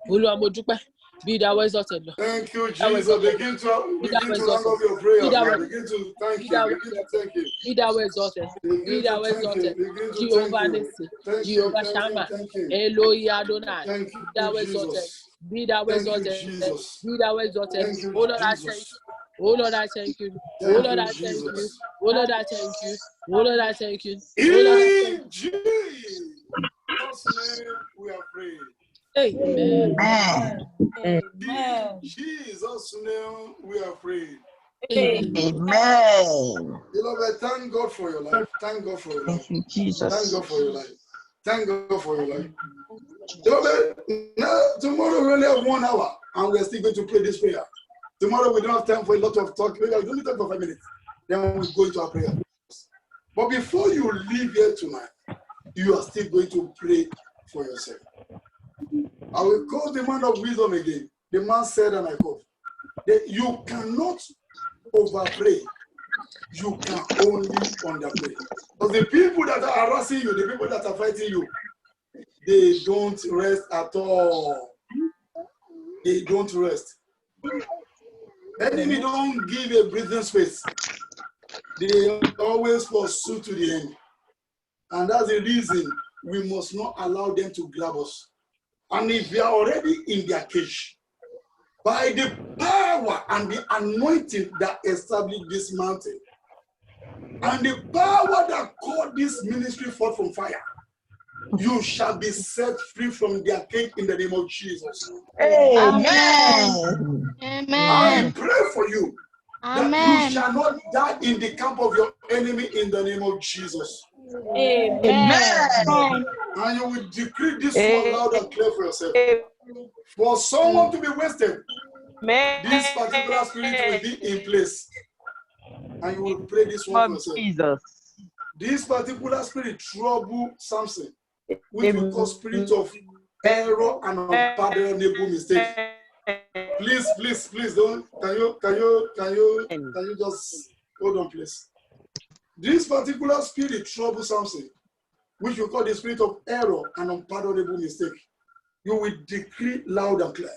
S1: Olúwa mo dúpẹ́. Be thou exalted, Lord.
S2: Thank you,
S1: Be thou
S2: Jesus.
S1: exalted.
S2: Begin
S1: Be thou
S2: to round
S1: exalted.
S2: up your
S1: Be
S2: prayers
S1: thou
S2: now.
S1: exalted.
S2: Begin to
S1: Be
S2: thank him.
S1: thou
S2: Begin to
S1: exalted.
S2: thank him.
S1: Be thou exalted. Be
S2: Begin to
S1: thou
S2: thank him.
S1: exalted.
S2: Begin to thank
S1: Jehovah
S2: you.
S1: Nissi.
S2: Thank him.
S1: Jehovah
S2: Thank him.
S1: Shammah.
S2: Thank him.
S1: Eloi Adonai.
S2: Thank
S1: Be
S2: you,
S1: thou exalted.
S2: Jesus.
S1: Be thou
S2: Thank you,
S1: exalted.
S2: Jesus.
S1: Be thou exalted.
S2: Thank you,
S1: Oh Lord, I thank
S2: Jesus.
S1: you. Oh Lord, I thank you. Oh
S2: Thank
S1: Lord,
S2: you,
S1: I thank you.
S2: Jesus.
S1: Oh Lord, I thank you. Oh Lord, I thank you. Oh Lord, I thank
S2: In Jesus' name we are praying.
S1: you. Amen.
S2: In Jesus' name we are praying.
S5: Amen.
S2: Beloved, thank God for your life. Thank God for your life.
S5: Thank you,
S2: Thank
S5: Jesus.
S2: God for your life. Thank God for your life. Beloved, now, tomorrow we only have 1 hour and we're still going to pray this prayer. Tomorrow we don't have time for a lot of talk. Maybe I'll only talk for 5 minutes. Then we go into our prayer. But before you leave here tonight, you are still going to pray for yourself. I will call the man of wisdom again. The man said, and I quote, that you cannot overpray. You can only underpray. Because the people that are harassing you, the people that are fighting you, they don't rest at all. They don't rest. Enemy don't give a breathing space. They always pursue to the end. And that's the reason we must not allow them to grab us. And if we are already in their cage, by the power and the anointing that established this mountain, and the power that called this ministry forth from fire, you shall be set free from their cage in the name of Jesus.
S5: Amen.
S2: I
S6: Amen.
S2: pray for you that you
S6: Amen.
S2: shall not die in the camp of your enemy in the name of Jesus.
S5: Amen.
S2: And you will decree this one loud and clear for yourself. For someone to be wasted, this particular spirit will be in place. And you will pray this one for yourself.
S5: Jesus.
S2: This particular spirit trouble Samson, which we call spirit of error and unpardonable mistake. Please don't. Can you just hold on, please? This particular spirit trouble Samson, which we call the spirit of error and unpardonable mistake. You will decree loud and clear.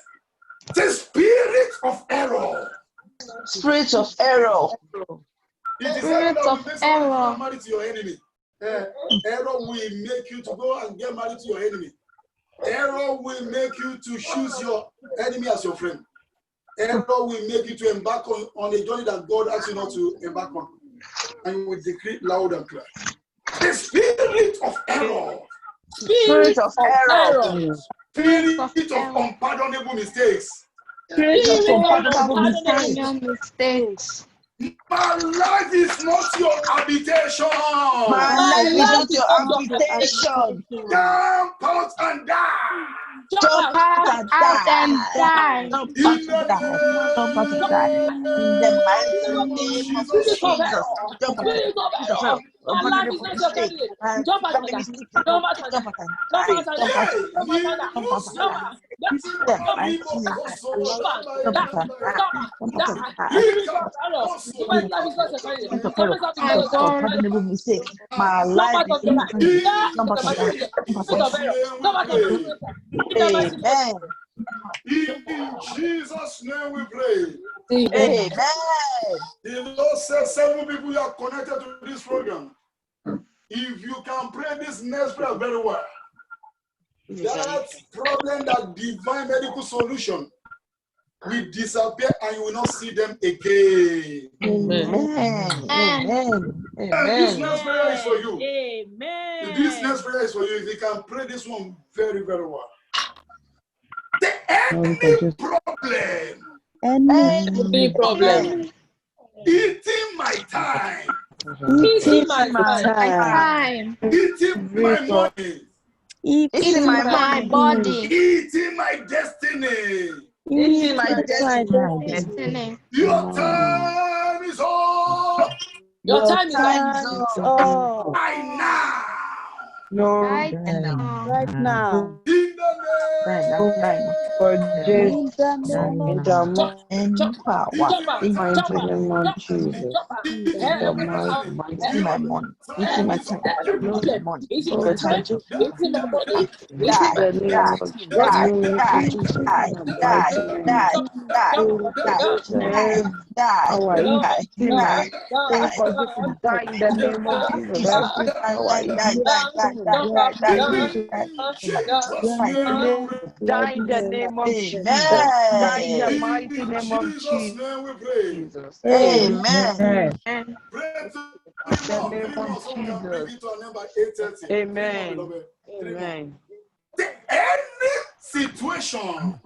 S2: The spirit of error.
S5: Spirit of error.
S2: It is
S6: Spirit
S2: that will
S6: of
S2: make someone
S6: error.
S2: get married to your enemy. Error will make you to go and get married to your enemy. Error will make you to choose your enemy as your friend. error will make you to embark on a journey that God asks you not to embark on. And you will decree loud and clear. The spirit of error.
S5: Spirit of error.
S2: Spirit of unpardonable mistakes.
S5: Spirit of unpardonable mistakes.
S2: My life is not your habitation.
S5: My life is not your habitation.
S2: Jump out and die.
S5: Jump out and die. Jump out and die. In the mighty name of Jesus. Jump out and die. Unpardonable mistake. Family mistake. Jump out and die. Unpardonable mistake. My life is Amen.
S2: In Jesus' name we pray.
S5: Amen.
S2: The Lord said 7 people you are connected to this program. If you can pray this next prayer very well, that problem, that divine medical solution will disappear and you will not see them again.
S5: Amen. Amen.
S2: And this next prayer is for you.
S1: Amen.
S2: This next prayer is for you. If you can pray this one very, very well. The enemy problem. Eating my time.
S5: Eating my time.
S2: Eating my money.
S5: Eating my body.
S2: Eating my destiny.
S5: Eating my destiny.
S2: Your time is up.
S1: Your time is
S5: up.
S2: Right now.
S7: No,
S5: Right now.
S2: In the name.
S7: for Jesus.
S5: Any power.
S7: Eating my money.
S5: Eating my time. Money.
S1: eating my time. Eating my body.
S7: Die in the name of Jesus. Die in the mighty name of Jesus.
S5: Amen.
S7: Amen. Amen.
S2: Any situation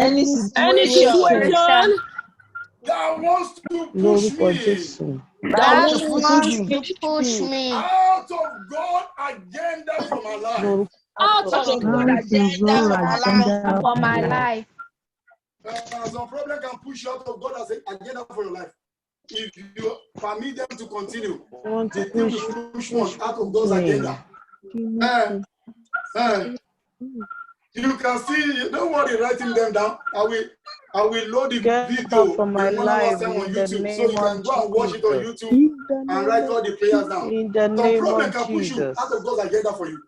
S5: Any situation
S2: that wants to push me
S5: that push me
S2: out of God's agenda for my life.
S5: Out of God's agenda for my life.
S2: Some problem can push you out of God's agenda for your life. If you permit them to continue, they will push one out of God's agenda. You can see, don't worry writing them down. I will load the video
S7: for my life
S2: on
S7: in the
S2: YouTube,
S7: name
S2: so you can go and watch it on YouTube and write all the prayers down.
S7: In the
S2: Some
S7: name
S2: problem
S7: of
S2: can push you
S7: Jesus.
S2: out of God's agenda for you.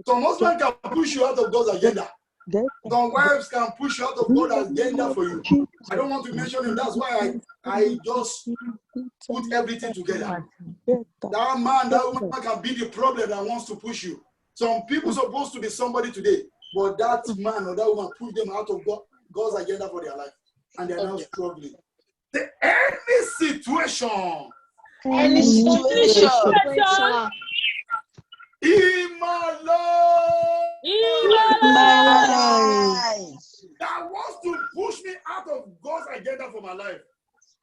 S2: Some husband can push you out of God's agenda. Some wives can push you out of God's agenda for you. I don't want to mention him. That's why I just put everything together. That man, that woman can be the problem that wants to push you. Some people supposed to be somebody today, but that man or that woman pushed them out of God's agenda for their life, and they're now struggling. Any situation in my life that wants to push me out of God's agenda for my life.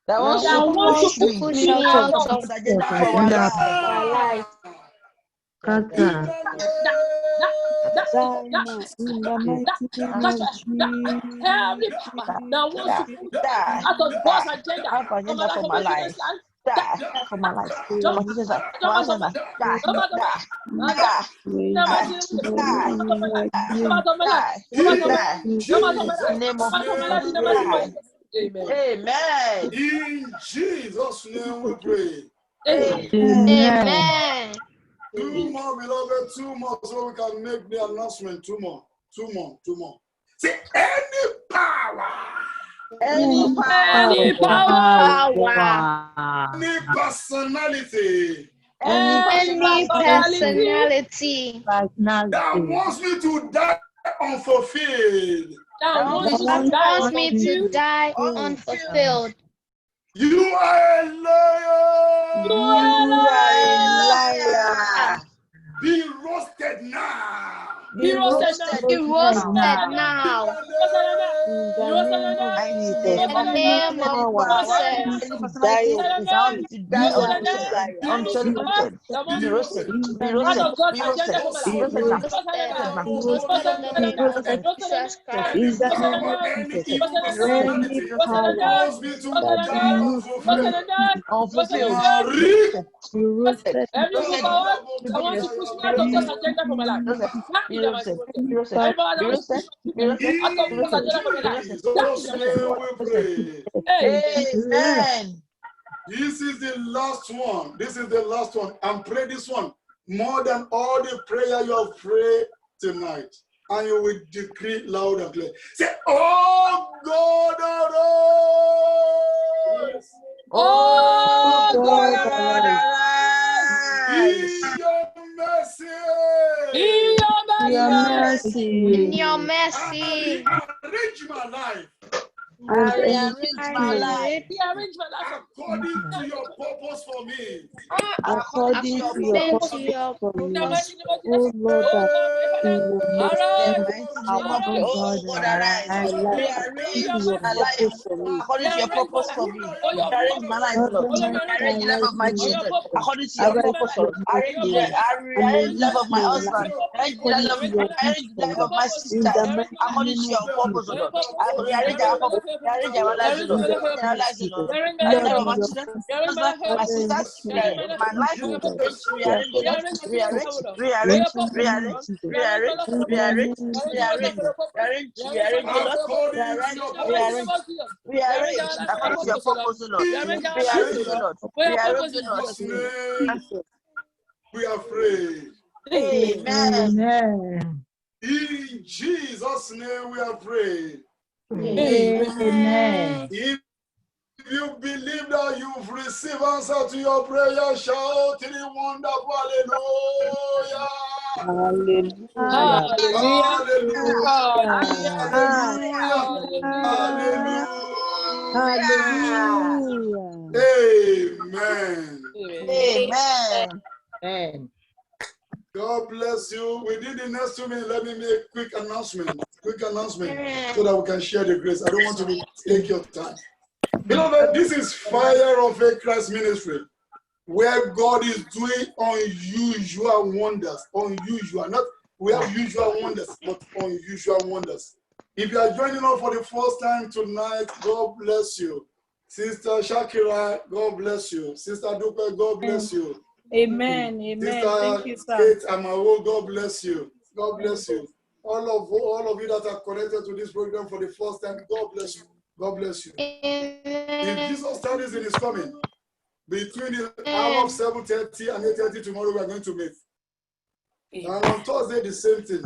S5: That wants to push me out of God's agenda for my life. For my life. Amen.
S2: In Jesus' name we pray.
S5: Amen.
S2: 2 more, beloved, 2 more, so we can make the announcement. 2 more. See, any power,
S5: Any
S2: personality
S5: personality
S2: that wants me to die unfulfilled,
S1: that wants me
S5: that
S1: to die
S5: wants
S9: me to die unfulfilled.
S2: You are a liar.
S1: You are
S5: You are a
S1: liar.
S5: liar.
S2: Be roasted now.
S1: Be roasted
S9: Be roasted
S1: now.
S9: now.
S1: Be roasted now.
S5: Mighty
S9: In
S5: name
S9: the
S5: of
S9: name
S5: any
S9: of
S5: power,
S9: Jesus.
S5: any personality that wants me to die unfulfilled, be roasted, be
S1: Out
S5: roasted,
S1: of God's
S5: be
S1: agenda
S5: roasted,
S1: for my
S5: be
S1: life.
S5: roasted now,
S9: Be roasted in the name of Jesus Christ.
S2: Any power, any evil personality wants me to die unfulfilled.
S5: unfulfilled, be
S2: Marie,
S5: roasted,
S1: Every evil power that wants to push me out of God's agenda for my life. Back in the mighty name.
S5: be roasted,
S1: Every power that
S5: be
S1: wants to
S5: roasted,
S1: push
S5: be
S1: me
S5: roasted,
S1: out of
S5: be
S1: God's
S5: roasted,
S1: agenda for my
S5: be
S1: life.
S5: roasted,
S1: Back in
S2: Jesus'
S1: the mighty
S2: name we pray.
S1: name.
S5: Amen.
S2: This is the last one. This is the last one. And pray this one more than all the prayer you have prayed tonight. And you will decree loud and clear. Say, oh God, arise.
S1: Oh God,
S5: arise.
S2: In your mercy.
S1: in your mercy.
S9: In your mercy.
S2: Rearrange my life
S5: I rearrange my life
S1: Rearrange my life
S2: according to your purpose for me.
S5: according to your
S9: According
S5: purpose.
S9: to your
S1: in the
S9: purpose.
S1: mighty name of Jesus. Oh God, my Father,
S5: In the
S1: arise,
S5: mighty name of
S1: arise,
S5: oh God, arise.
S1: in
S5: Rearrange
S1: your
S5: my
S1: mercy.
S5: life according to your
S1: Rearrange my
S5: purpose
S1: life.
S5: for me.
S1: For your
S5: Rearrange my
S1: purpose.
S5: life, Lord.
S1: For your rearrange
S5: Rearrange the life of my
S1: for your
S5: children
S1: purpose.
S5: according to your
S1: Rearrange my
S5: purpose,
S1: life.
S5: Lord.
S1: For your purpose.
S5: Rearrange the life of my
S1: For
S5: husband.
S1: your purpose.
S5: Rearrange the life of my sisters
S1: Rearrange my life.
S5: according to your purpose,
S1: For your
S5: Lord.
S1: purpose.
S5: I rearrange our purpose. Rearrange our lives,
S1: Rearrange my
S5: Lord.
S1: life for your
S5: Rearrange our
S1: purpose.
S5: lives, Lord.
S1: Rearrange my life
S5: Rearrange the
S1: for
S5: life
S1: your
S5: of my
S1: purpose.
S5: children,
S1: Rearrange my
S5: husband,
S1: life for your
S5: my
S1: purpose.
S5: sisters.
S1: Rearrange my life
S5: My life,
S1: for your
S5: rearrange,
S1: purpose.
S5: rearrange, O Lord.
S1: Rearrange my life
S5: Rearrange,
S1: for your
S5: rearrange,
S1: purpose,
S5: rearrange,
S1: Lord. Rearrange my
S5: rearrange,
S1: life for your purpose.
S5: rearrange,
S1: Rearrange my life
S5: rearrange,
S1: for your purpose.
S5: rearrange,
S1: Rearrange my
S5: rearrange, O
S1: life
S5: Lord.
S1: for your purpose.
S2: According to
S5: Rearrange,
S2: your
S1: In the mighty name
S5: rearrange,
S1: of
S2: purpose.
S1: Jesus. Rearrange
S5: rearrange
S1: our life for your
S5: according to your
S1: purpose, Lord.
S5: purpose, O Lord.
S1: Rearrange
S2: In
S1: our life,
S5: Rearrange, O
S1: Lord.
S5: Lord.
S2: Jesus'
S1: For your
S5: Rearrange,
S1: purpose
S5: O
S1: in
S5: Lord.
S1: Jesus' name.
S2: name, we are prayed.
S5: Amen.
S2: In Jesus' name, we are prayed.
S5: Amen.
S2: If you believe that you've received answer to your prayer, shout in a wonderful hallelujah.
S1: Hallelujah.
S2: Hallelujah.
S1: Hallelujah.
S2: Hallelujah.
S1: Hallelujah.
S2: Hallelujah. Amen.
S5: Amen.
S2: God bless you. Within the next 2 minutes, let me make quick announcement so that we can share the grace. I don't want to take your time. Beloved, this is Fire of Faith Christ Ministry, where God is doing unusual wonders. Unusual, not we have usual wonders, but unusual wonders. If you are joining us for the first time tonight, God bless you. Sister Shakira, God bless you. Sister Dupe, God bless you.
S1: Amen. Amen.
S2: Sister
S1: Thank you, sir.
S2: Kate Amawo, God bless you. God bless you. All of you that are connected to this program for the first time, God bless you. God bless you. If Jesus studies in his coming, between the hour of 7:30 and 8:30 tomorrow, we are going to meet. And on Thursday, the same thing.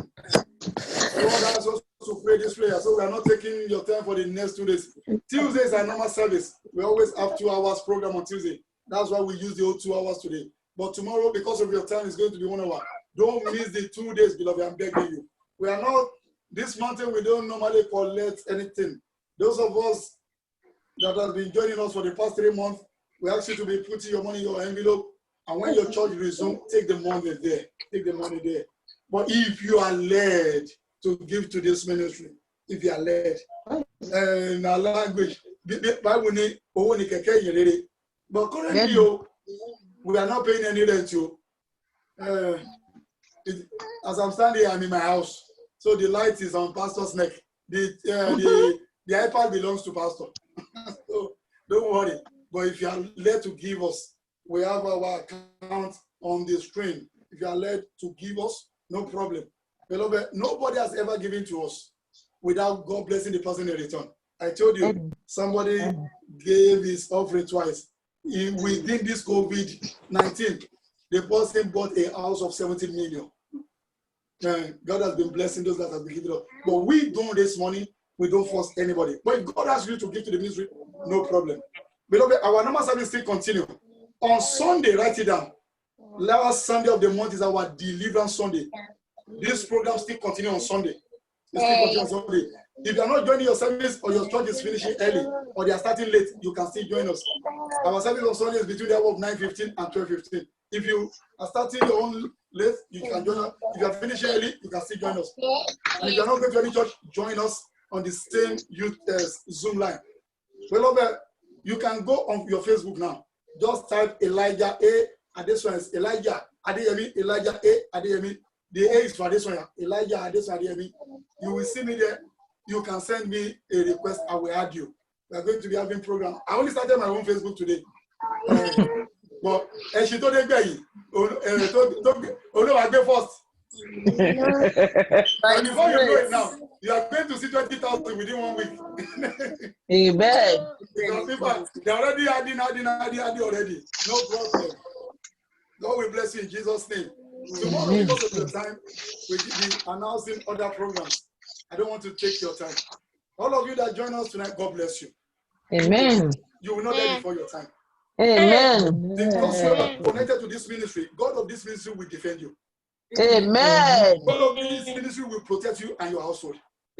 S2: God has us to pray this prayer, so we are not taking your time for the next 2 days. Tuesday is our normal service. We always have 2 hours program on Tuesday. That's why we use the whole 2 hours today. But tomorrow, because of your time, it's going to be 1 hour. Don't miss the 2 days, beloved. I'm begging you. We are not, this mountain, we don't normally collect anything. Those of us that have been joining us for the past 3 months, we ask you to be putting your money in your envelope. And when your church resumes, take the money there. Take the money there. But if you are led to give to this ministry, if you are led, in our language, but currently, we are not paying any rent. As I'm standing here, I'm in my house. So the light is on Pastor's neck. The iPad belongs to Pastor. So don't worry. But if you are led to give us, we have our account on the screen. If you are led to give us, no problem. Beloved, nobody has ever given to us without God blessing the person in return. I told you, somebody gave his offering twice. Within this COVID-19, the person bought a house of 17 million. God has been blessing those that have been giving up. But we don't raise money. We don't force anybody. But if God asks you to give to the ministry, no problem. Beloved, our normal service still continue. On Sunday, write it down. Last Sunday of the month is our Deliverance Sunday. This program still continue on Sunday. It still continue on Sunday. If you are not joining your service or your church is finishing early or they are starting late, you can still join us. Our service on Sunday is between the hour of 9:15 and 12:15. If you are starting your own late, you can join us. If you are finishing early, you can still join us. And if you are not going to any church, join us on the same youth Zoom line. Beloved, you can go on your Facebook now. Just type Elijah A. And this one is Elijah Adeyemi, Elijah A. Adeyemi. The A is for this one, Elijah Adeyemi. You will see me there. You can send me a request. I will add you. We are going to be having program. I only started my own Facebook today. But she told me, I go first. And before you know it now, you are going to see 20,000 within 1 week.
S5: Amen.
S2: Because people, they're already adding already. No problem. God will bless you in Jesus' name. Tomorrow, because of the time, we will be announcing other programs. I don't want to take your time. All of you that join us tonight, God bless you.
S5: Amen.
S2: You will not die before your time.
S5: Amen.
S2: Because you are connected to this ministry, God of this ministry will defend you.
S5: Amen.
S2: God of this ministry will protect you and your household.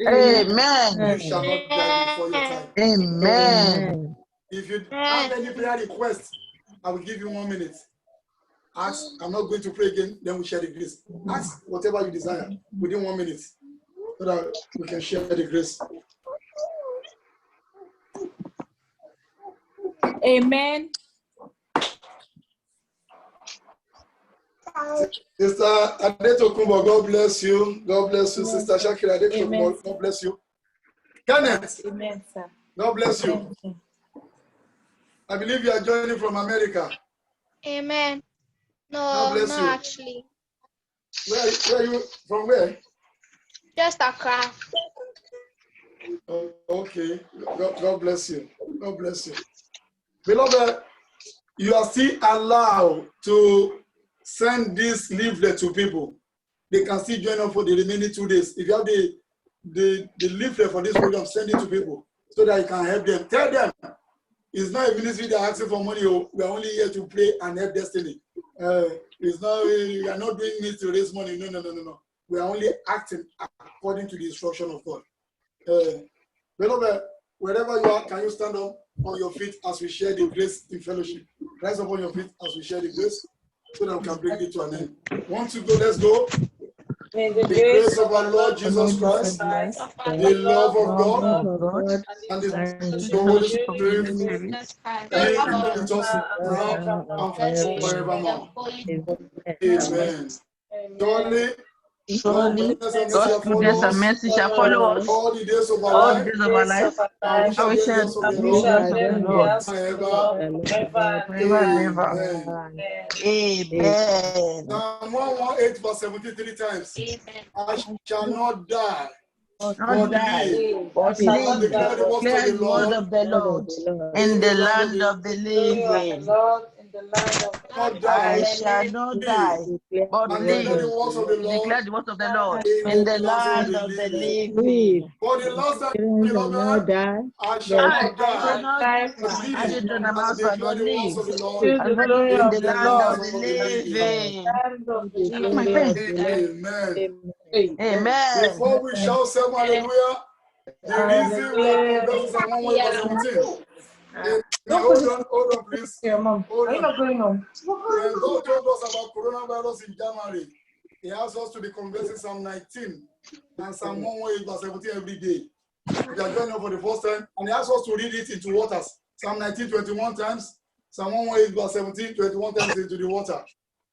S5: Amen.
S2: You shall not die before your time.
S5: Amen.
S2: If you have any prayer requests, I will give you 1 minute. Ask, I'm not going to pray again, then we share the grace. Ask whatever you desire within 1 minute so that we can share the grace.
S1: Amen.
S2: Sister Adetokunbo, God bless you. God bless you. Sister Shakira Adetokunbo, God bless you. Kenneth,
S1: Amen, sir.
S2: God bless you. I believe you are joining from America.
S9: Amen.
S2: God
S9: No,
S2: bless
S9: no,
S2: you.
S9: actually.
S2: Where are you from? Where?
S9: Just Accra.
S2: Oh, okay. God bless you. God bless you. Beloved, you are still allowed to send this leaflet to people. They can still join up for the remaining 2 days. If you have the leaflet for this program, send it to people so that you can help them. Tell them it's not a ministry that asking for money. We are only here to pray and help destiny. It's not, we are not doing this to raise money. No. We are only acting according to the instruction of God. Beloved, wherever you are, can you stand up on your feet as we share the grace in fellowship? Rise up on your feet as we share the grace so that we can bring it to an end. Once you go, let's go. The grace of our Lord Jesus Christ, the love of God, and the Holy Spirit be with us now and forevermore. Amen. Surely,
S5: God's goodness and mercy shall follow us
S2: all the days of our
S5: all the
S2: life,
S5: days of our life.
S2: and we shall
S5: We
S2: be
S5: shall
S2: in the house of the
S5: be in the house of the Lord
S2: forever and ever.
S5: Amen.
S2: Psalm 118 verse 73 times. I shall not die,
S5: Not
S2: but
S5: die,
S2: live,
S5: but
S2: and
S5: live,
S2: declare the works of
S5: declare
S2: the
S5: the word
S2: Lord
S5: of the Lord in the land of the living.
S2: not
S5: I
S2: die,
S5: shall not
S2: live,
S5: die, but
S2: and declare the
S5: live,
S2: works of the
S5: to
S2: Lord
S5: declare the words of the Lord
S2: in
S5: in
S2: the
S5: the
S2: land
S5: land
S2: of
S5: of
S2: the
S5: the
S2: living.
S5: living.
S2: For the last time, beloved, I shall
S5: I
S2: not
S5: shall
S2: die,
S5: not die,
S2: but
S5: I
S2: live,
S5: did on the
S2: and
S5: mountain,
S2: declare
S5: but
S2: the works
S5: live,
S2: of the Lord
S5: and not
S2: in
S5: in the
S2: the
S5: land
S2: land
S5: of the
S2: of the living.
S5: living. My friend.
S2: Amen.
S5: Amen.
S2: Before we shout some hallelujah, the reason we are conversing Psalm 1 verse 17. Hold on, please. Hold on. When God told us about coronavirus in January, He asked us to be conversing Psalm 19 and Psalm 118 verse 17 every day. We are joining for the first time, and He asked us to read it into waters. Psalm 19 21 times, Psalm 118 verse 17 21 times into the water.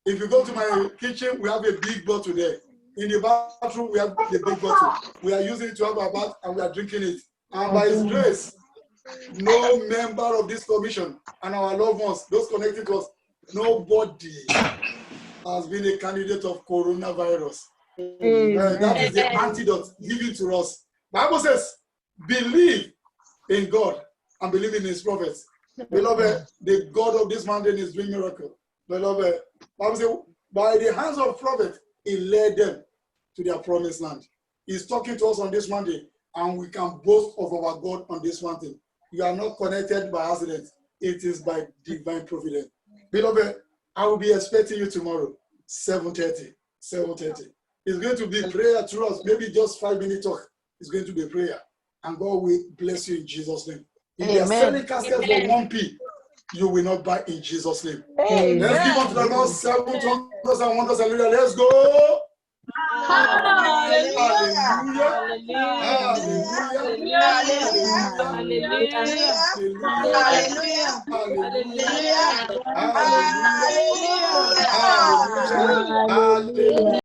S2: If you go to my kitchen, we have a big bottle there. In the bathroom, we have the big bottle. We are using it to have a bath, and we are drinking it. And by His grace, no member of this commission and our loved ones, those connected to us, nobody has been a candidate of coronavirus. That is the antidote given to us. Bible says, believe in God and believe in His prophets. Beloved, the God of this mountain is doing miracle. Beloved, Bible says, by the hands of prophets, He led them to their promised land. He's talking to us on this Monday, and we can boast of our God on this mountain. You are not connected by accident. It is by divine providence. Beloved, I will be expecting you tomorrow, 7:30. 7:30. It's going to be prayer through us. Maybe just 5 minutes talk. It's going to be prayer. and God will bless you in Jesus' name. If they are selling caskets for 1p, you will not buy in Jesus' name. Let's give unto the Lord 7 wonders and wonders. Hallelujah. Let's go. Hallelujah. Hallelujah.